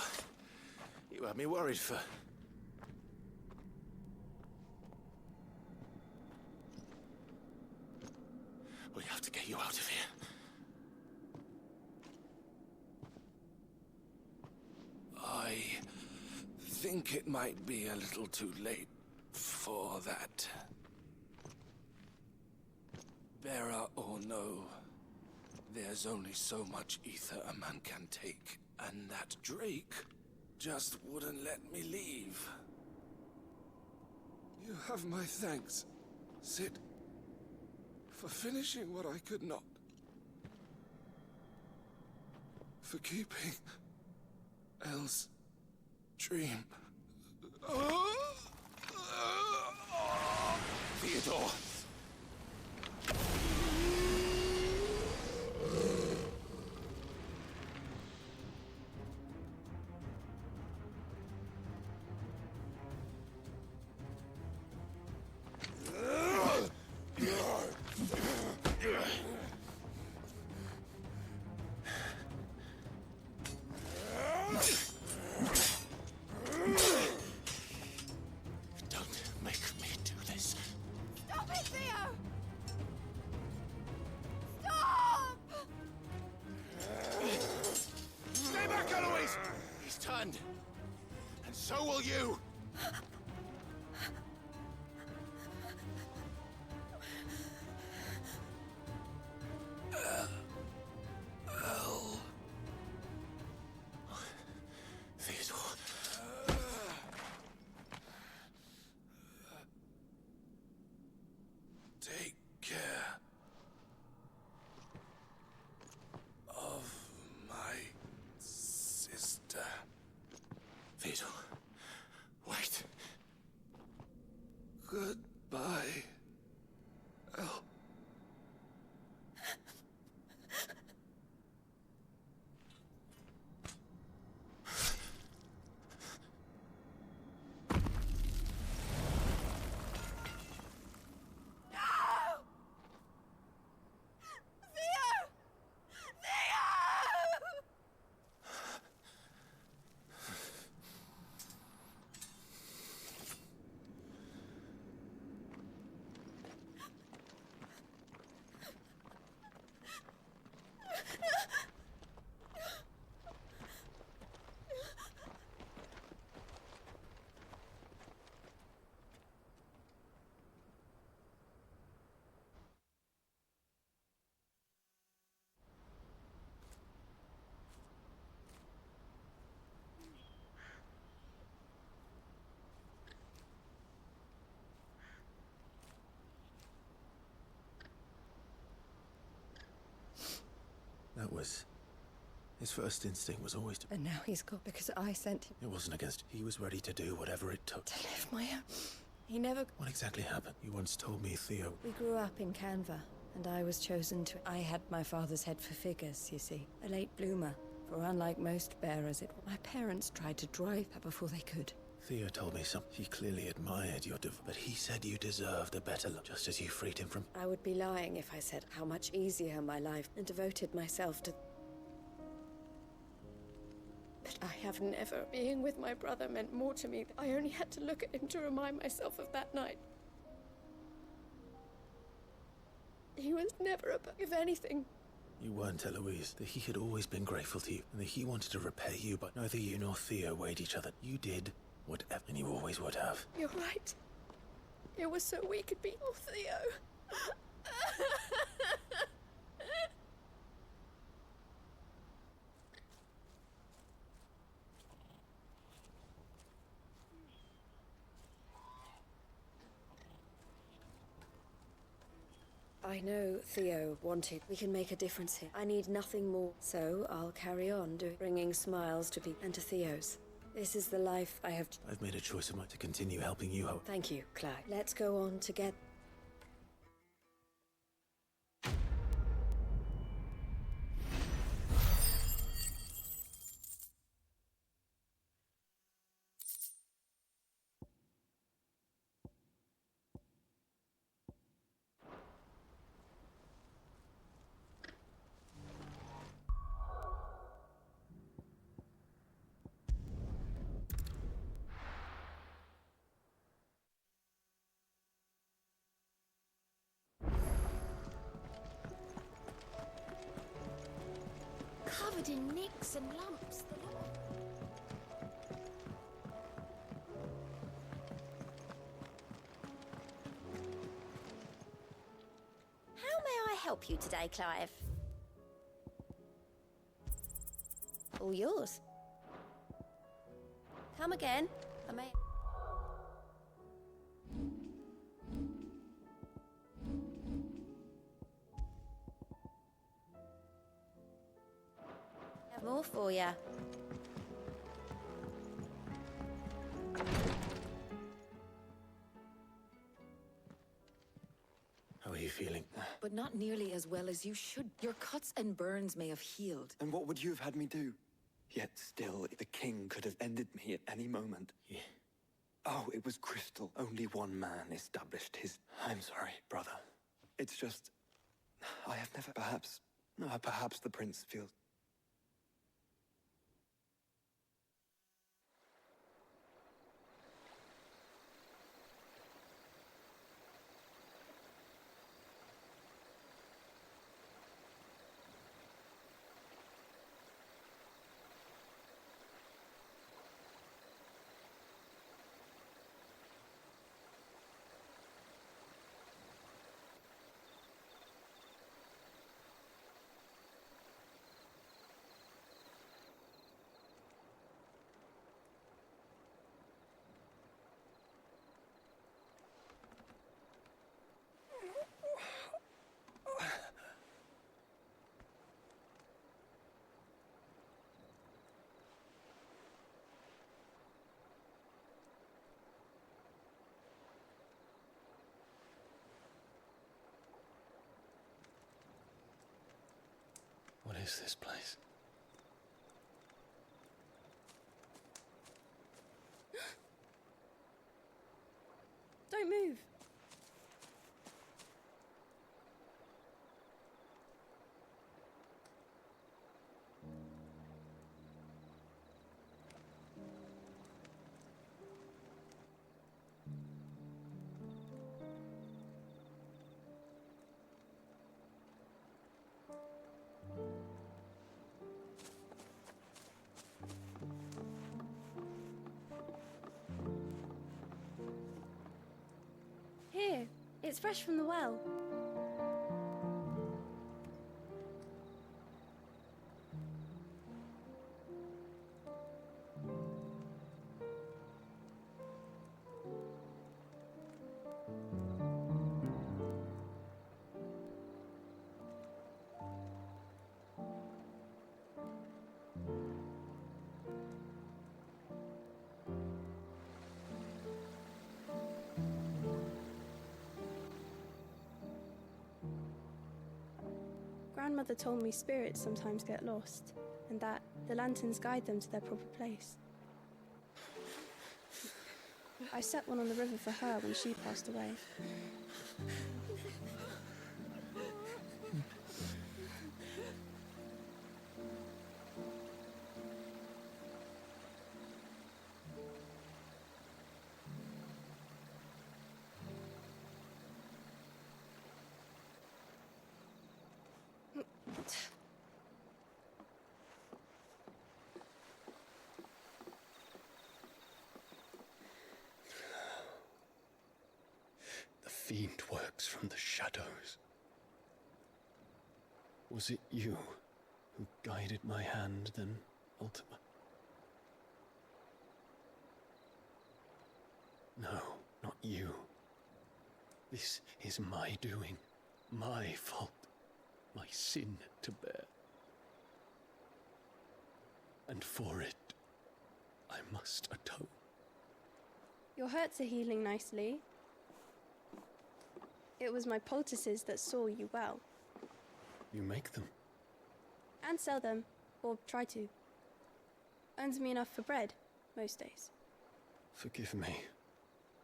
you had me worried for... We have to get you out of here. I think it might be a little too late for that. Bearer or no, there's only so much ether a man can take, and that Drake just wouldn't let me leave. You have my thanks, Sid, for finishing what I could not. For keeping Elle's dream. Theodore! And so will you! Theodore. Take care of my sister. Theodore, wait. Goodbye, Elle. That was... His first instinct was always to... And now he's gone because I sent him It wasn't against... He was ready to do whatever it took. to live my own. He never... What exactly happened? You once told me, Theo... We grew up in Canva, and I was chosen to... I had my father's head for figures, you see. A late bloomer. For unlike most bearers, my parents tried to drive her before they could. Theo told me something. He clearly admired your but he said you deserved a better life, just as you freed him from... I would be lying if I said how much easier my life and devoted myself to... But I have never... Being with my brother meant more to me. I only had to look at him to remind myself of that night. He was never above... If anything... You weren't, Eloise. That he had always been grateful to you, and that he wanted to repay you, but neither you nor Theo weighed each other. You did whatever, and you always would have. You're right. It was so we could be... Oh, Theo. I know Theo wanted. We can make a difference here. I need nothing more. So I'll carry on bringing smiles to people and to Theo's. This is the life I have... I've made a choice of mine to continue helping you out. Thank you, Clyde. Let's go on together. covered in nicks and lumps. How may I help you today, Clive? All yours. Come again. I may... Have more for you. How are you feeling? But not nearly as well as you should. Your cuts and burns may have healed. And what would you have had me do? Yet still, the king could have ended me at any moment. Yeah. Oh, it was crystal. Only one man established his... I'm sorry, brother. It's just... I have never... Perhaps... No, perhaps the prince feels... What is this place? Don't move. Here, it's fresh from the well. Grandmother told me spirits sometimes get lost, and that the lanterns guide them to their proper place. I set one on the river for her when she passed away. The fiend works from the shadows. Was it you who guided my hand, then, Ultima? No, not you. This is my doing, my fault, my sin to bear. And for it, I must atone. Your hurts are healing nicely. It was my poultices that saw you well. You make them? And sell them, or try to. Earns me enough for bread, most days. Forgive me.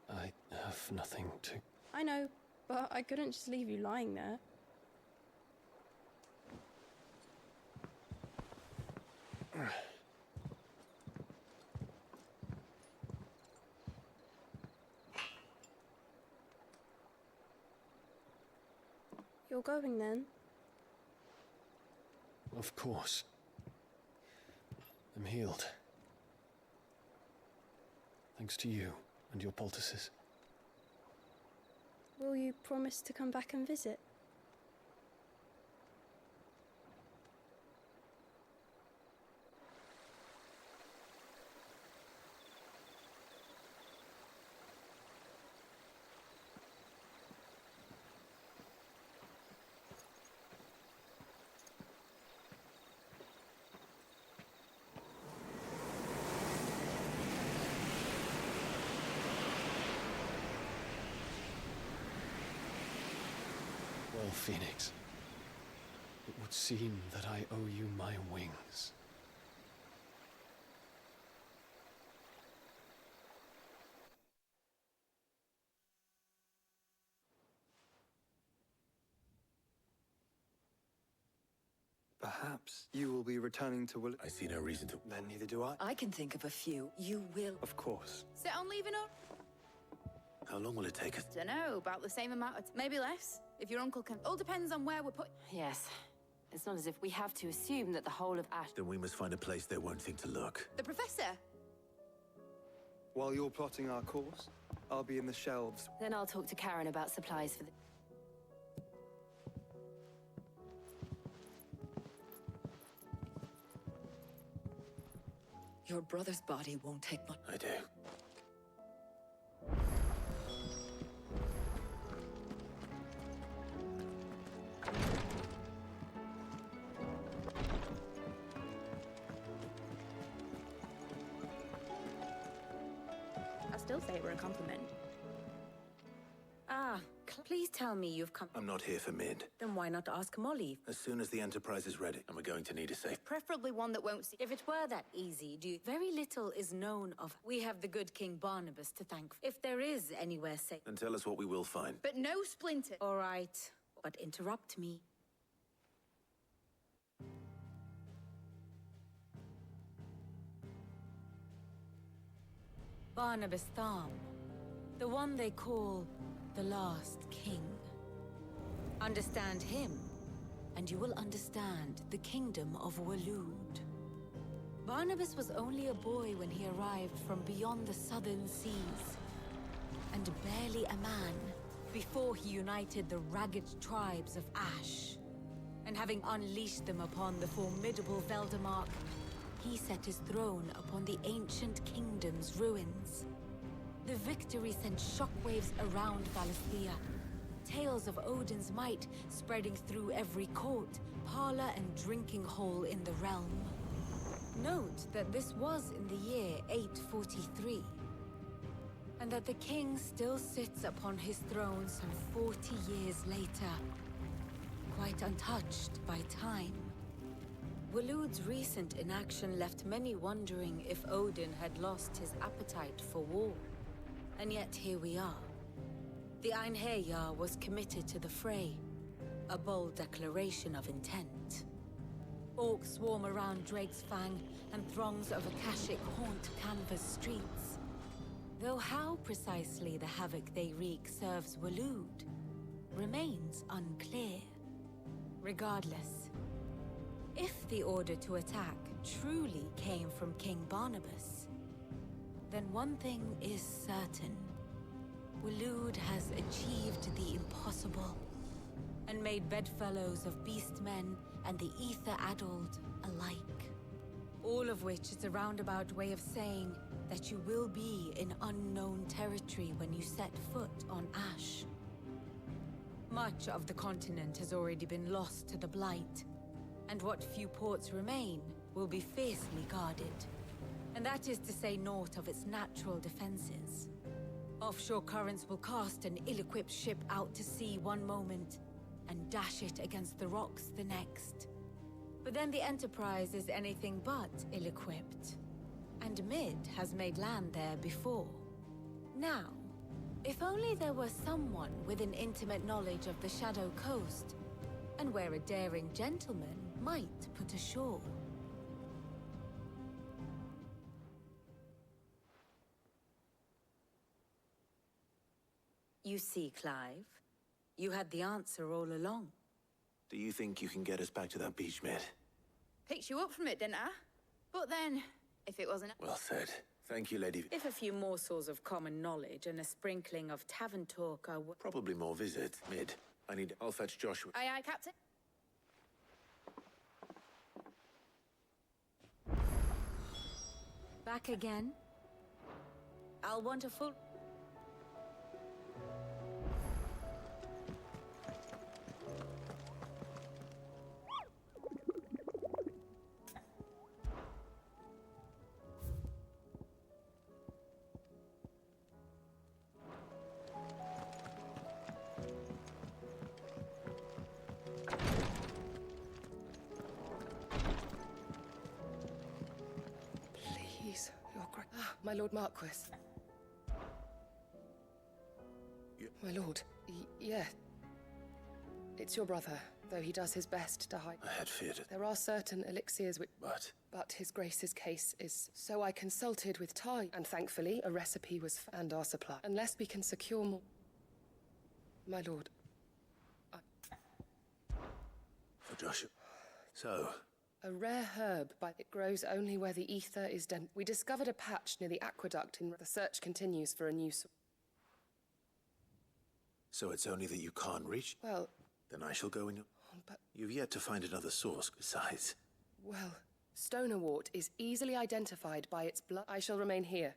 I have nothing to... I know, but I couldn't just leave you lying there. You're going then? Of course. I'm healed. Thanks to you and your poultices. Will you promise to come back and visit? Well, Phoenix, it would seem that I owe you my wings. Perhaps you will be returning to Will. I see no reason to. Then neither do I. I can think of a few. You will. Of course. Set on leaving her? How long will it take us? Dunno, about the same amount of maybe less. If your uncle can. All depends on where we're put. Yes. It's not as if we have to assume that the whole of Ash... Then we must find a place they won't think to look. The professor? While you're plotting our course, I'll be in the shelves. Then I'll talk to Karen about supplies for the... Your brother's body won't take much. I do. I still say it were a compliment. Ah, please tell me you've come... I'm not here for mid. Then why not ask Molly? As soon as the Enterprise is ready, and we're going to need a safe... Preferably one that won't see... If it were that easy, very little is known of... We have the good King Barnabas to thank. If there is anywhere safe... Then tell us what we will find. But no splinter. All right, but interrupt me. Barnabas Tharm, the one they call the last king. Understand him, and you will understand the kingdom of Waloed. Barnabas was only a boy when he arrived from beyond the southern seas, and barely a man before he united the ragged tribes of Ash. And having unleashed them upon the formidable Veldamark, he set his throne upon the ancient kingdom's ruins. The victory sent shockwaves around Valisthea, tales of Odin's might spreading through every court, parlor, and drinking hole in the realm. Note that this was in the year 843, and that the king still sits upon his throne some 40 years later, quite untouched by time. Waloed's recent inaction left many wondering if Odin had lost his appetite for war. And yet here we are. The Einherjar was committed to the fray, a bold declaration of intent. Orcs swarm around Drake's Fang, and throngs of Akashic haunt Canva's streets. Though how precisely the havoc they wreak serves Waloed remains unclear. Regardless, if the order to attack truly came from King Barnabas, then one thing is certain. Waloed has achieved the impossible, and made bedfellows of beastmen and the ether-addled alike. All of which is a roundabout way of saying that you will be in unknown territory when you set foot on Ash. Much of the continent has already been lost to the Blight, and what few ports remain will be fiercely guarded. And that is to say naught of its natural defenses. Offshore currents will cast an ill-equipped ship out to sea one moment, and dash it against the rocks the next. But then the Enterprise is anything but ill-equipped. And Mid has made land there before. Now, if only there were someone with an intimate knowledge of the Shadow Coast, and where a daring gentleman might put ashore. You see, Clive, you had the answer all along. Do you think you can get us back to that beach, mate? Picked you up from it, didn't I? But then, if it wasn't... Well said. Thank you, Lady. If a few morsels of common knowledge and a sprinkling of tavern talk are... Probably more visits. Mid. I'll fetch Joshua. Aye, aye, Captain. Back again? I'll want a full... Please, Your Grace. Ah, my Lord Marquis. My lord. Yeah. It's your brother, though he does his best to hide. I had feared it. There are certain elixirs which... But His Grace's case is... So I consulted with Ty, and thankfully a recipe was... and our supply. Unless we can secure more... My lord... For Joshua. So... A rare herb, but it grows only where the ether is dense. We discovered a patch near the aqueduct and the search continues for a new source. So it's only that you can't reach? Well... Then I shall go in your... But... You've yet to find another source, besides. Well, Stonerwort is easily identified by its blood. I shall remain here.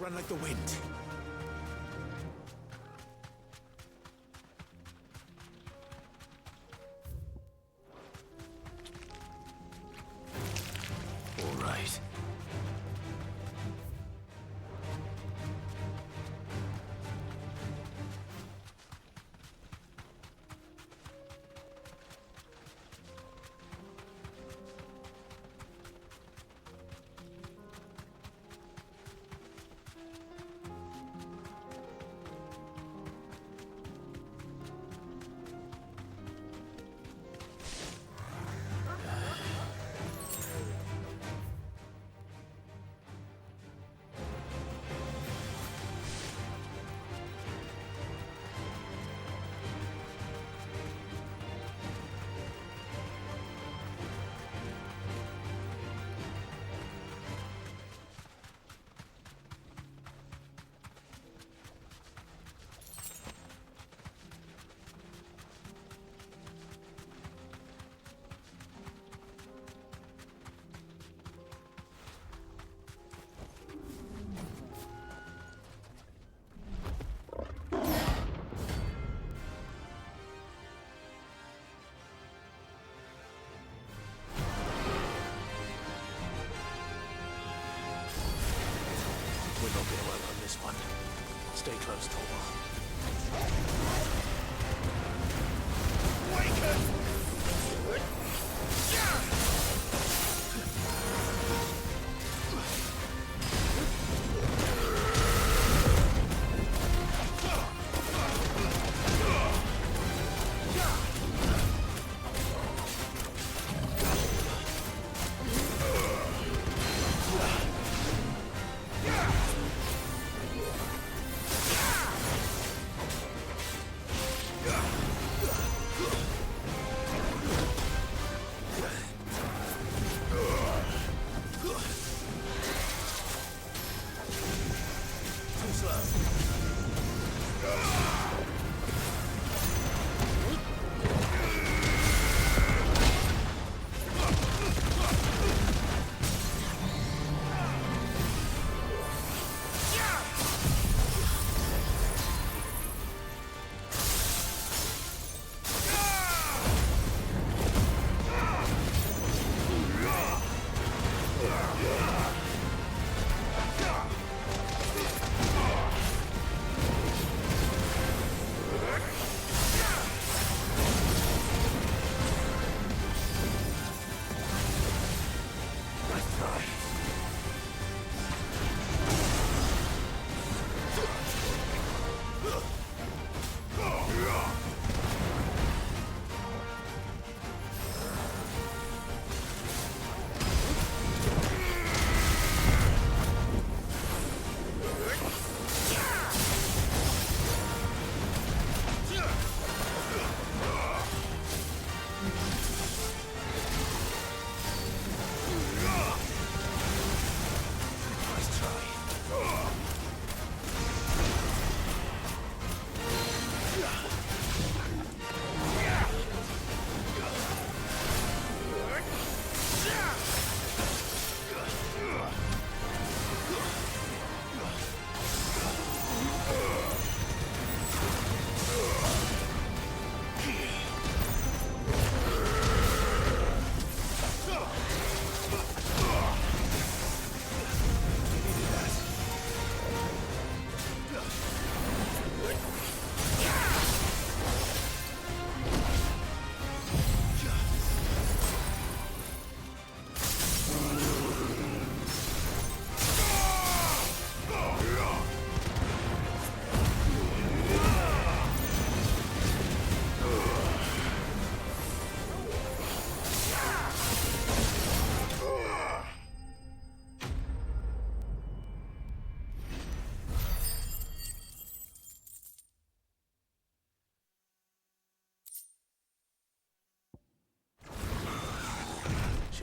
Run like the wind. All right. We're not going well on this one. Stay close, Torvald.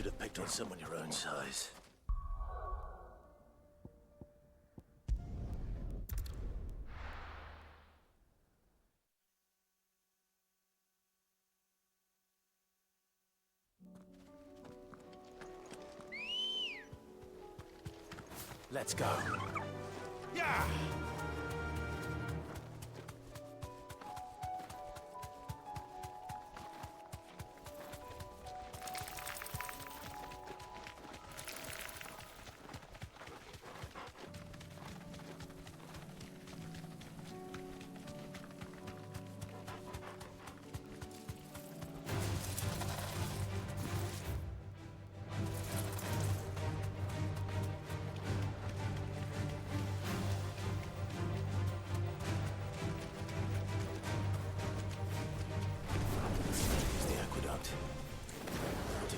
should have picked on someone your own size. Let's go. Yeah!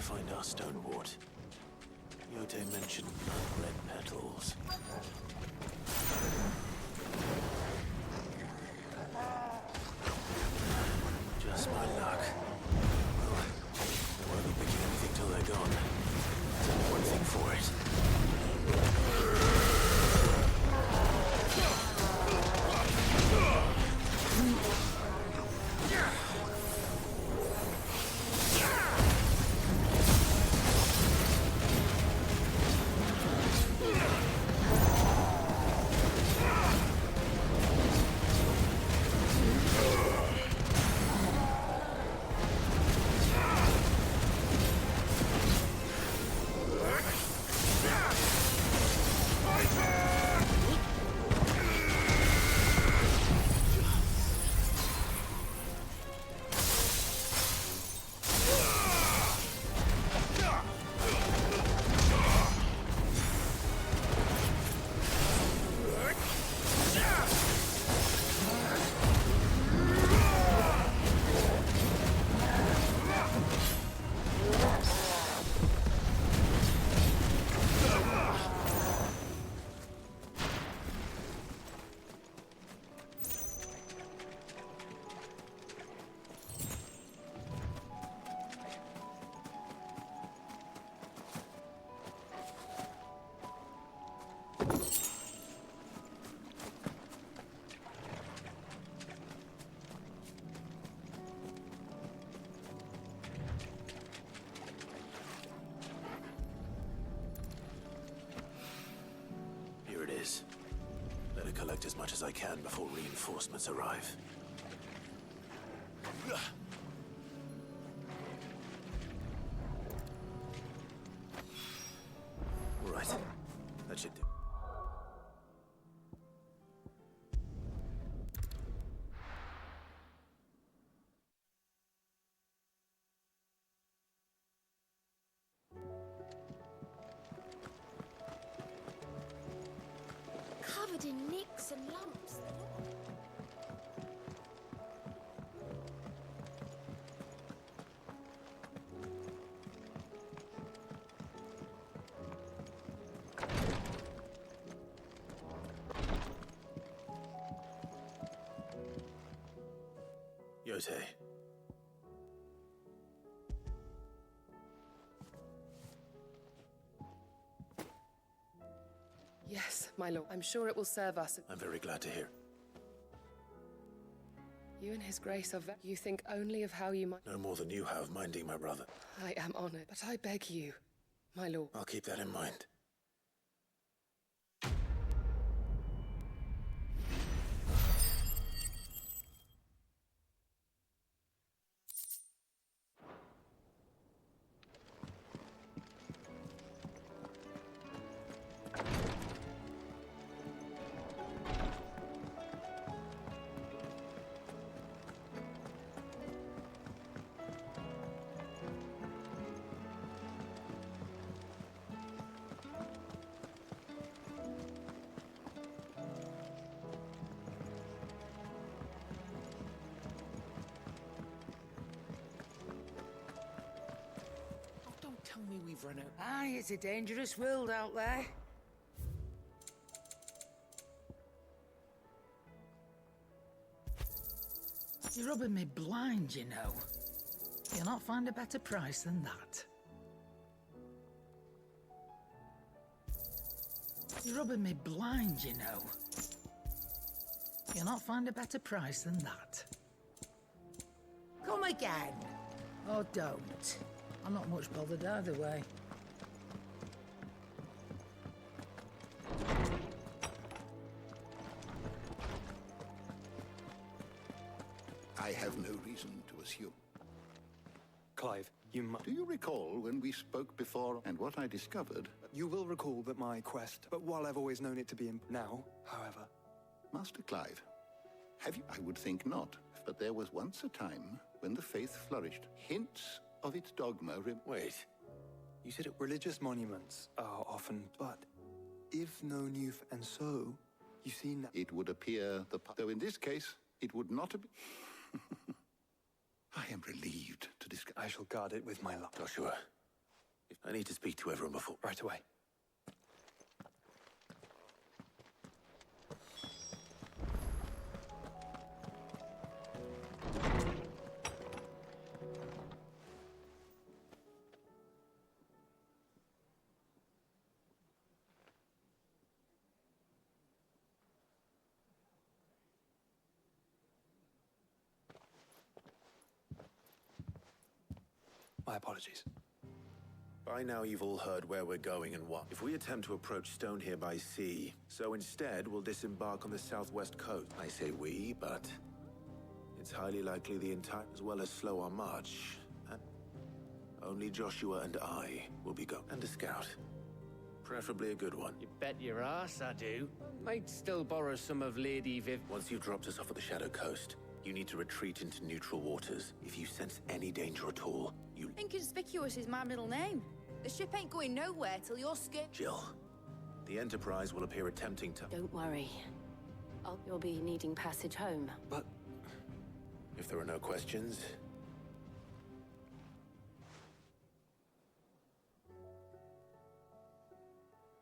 Find our stone wart. Yote mentioned red petals. Just my luck. Well, I won't be picking anything till they're gone. There's only one thing for it. Better collect as much as I can before reinforcements arrive. Right. That should do. Covered in nicks and lumps. Yote. Yes, my lord. I'm sure it will serve us. I'm very glad to hear. You and his grace are You think only of how you might... No more than you have minding my brother. I am honored, but I beg you, my lord. I'll keep that in mind. Tell me we've run out. Aye, it's a dangerous world out there. You're rubbing me blind, you know. You'll not find a better price than that. You're rubbing me blind, you know. You'll not find a better price than that. Come again. Or don't. I'm not much bothered either way. I have no reason to assume. Clive, you must... Do you recall when we spoke before and what I discovered? You will recall that my quest, but while I've always known it to be now, however... Master Clive, have you? I would think not, but there was once a time when the faith flourished. Hints of its dogma Wait, you said it... Religious monuments are often, but if no new... And so, you see now... It would appear though in this case, it would not have been... I am relieved to discuss. I shall guard it with my life. Joshua, I need to speak to everyone before... Right away. My apologies. By now you've all heard where we're going and what. If we attempt to approach Stone here by sea, so instead we'll disembark on the southwest coast. I say we, but it's highly likely the entire, as well as slow our march. And only Joshua and I will be going. And a scout. Preferably a good one. You bet your ass I do. Might still borrow some of Lady Viv. Once you've dropped us off at the Shadow Coast, you need to retreat into neutral waters. If you sense any danger at all, you... Inconspicuous is my middle name. The ship ain't going nowhere till you're scared. Jill, the Enterprise will appear attempting to... Don't worry. You'll be needing passage home. But... if there are no questions...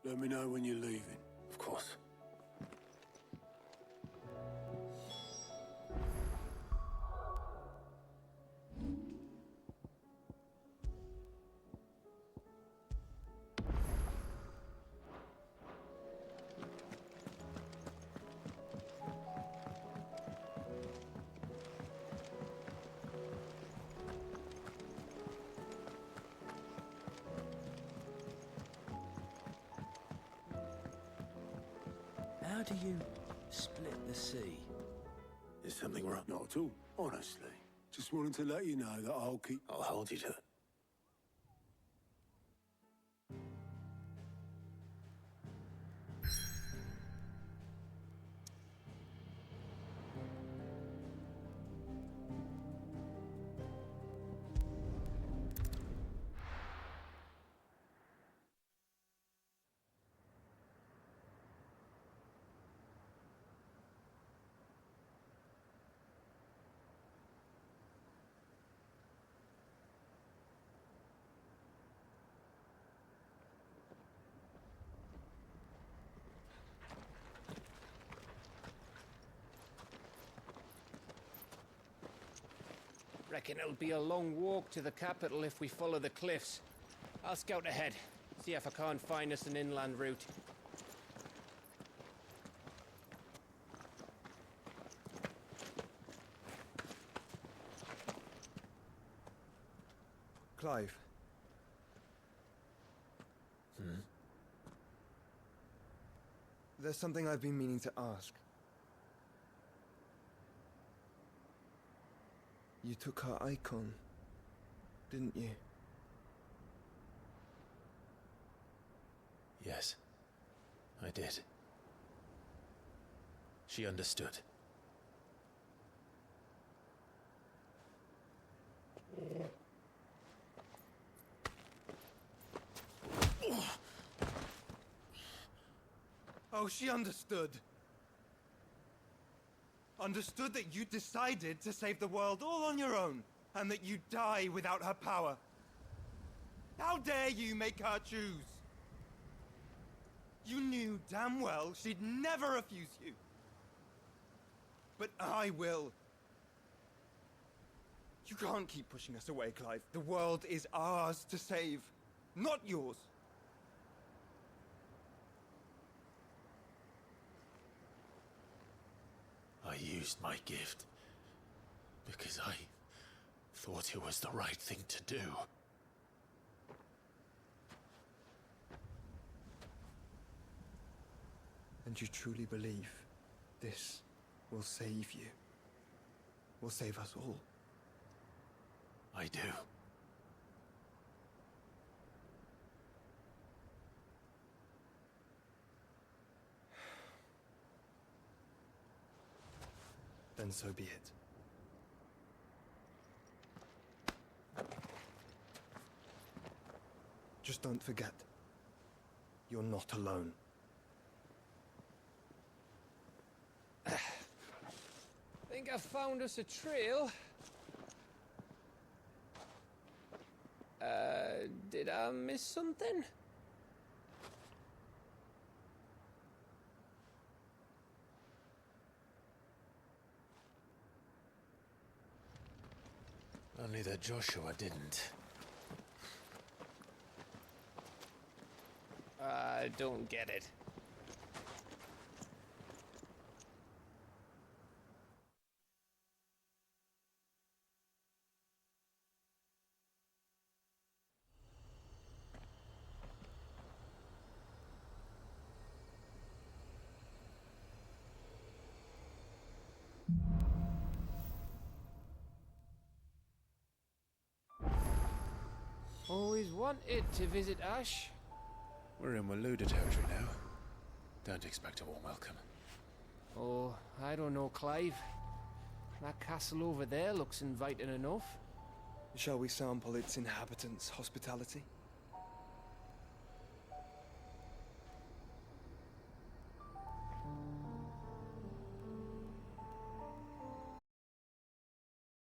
Let me know when you're leaving. Of course. How do you split the sea? Is something wrong? Not at all, honestly. Just wanted to let you know that I'll keep... I'll hold you to it. Reckon it'll be a long walk to the capital if we follow the cliffs. I'll scout ahead, see if I can't find us an inland route. Clive. There's something I've been meaning to ask. You took her icon, didn't you? Yes, I did. She understood. Oh, she understood. Understood that you decided to save the world all on your own, and that you'd die without her power. How dare you make her choose? You knew damn well she'd never refuse you. But I will. You can't keep pushing us away, Clive. The world is ours to save, not yours. used my gift because I thought it was the right thing to do. And you truly believe this will save you? Will save us all? I do. Then so be it. Just don't forget, you're not alone. Think I found us a trail. Did I miss something? Only that Joshua didn't. I don't get it. Always wanted to visit Ash. We're in Waluda territory now. Don't expect a warm welcome. Oh, I don't know, Clive. That castle over there looks inviting enough. Shall we sample its inhabitants' hospitality?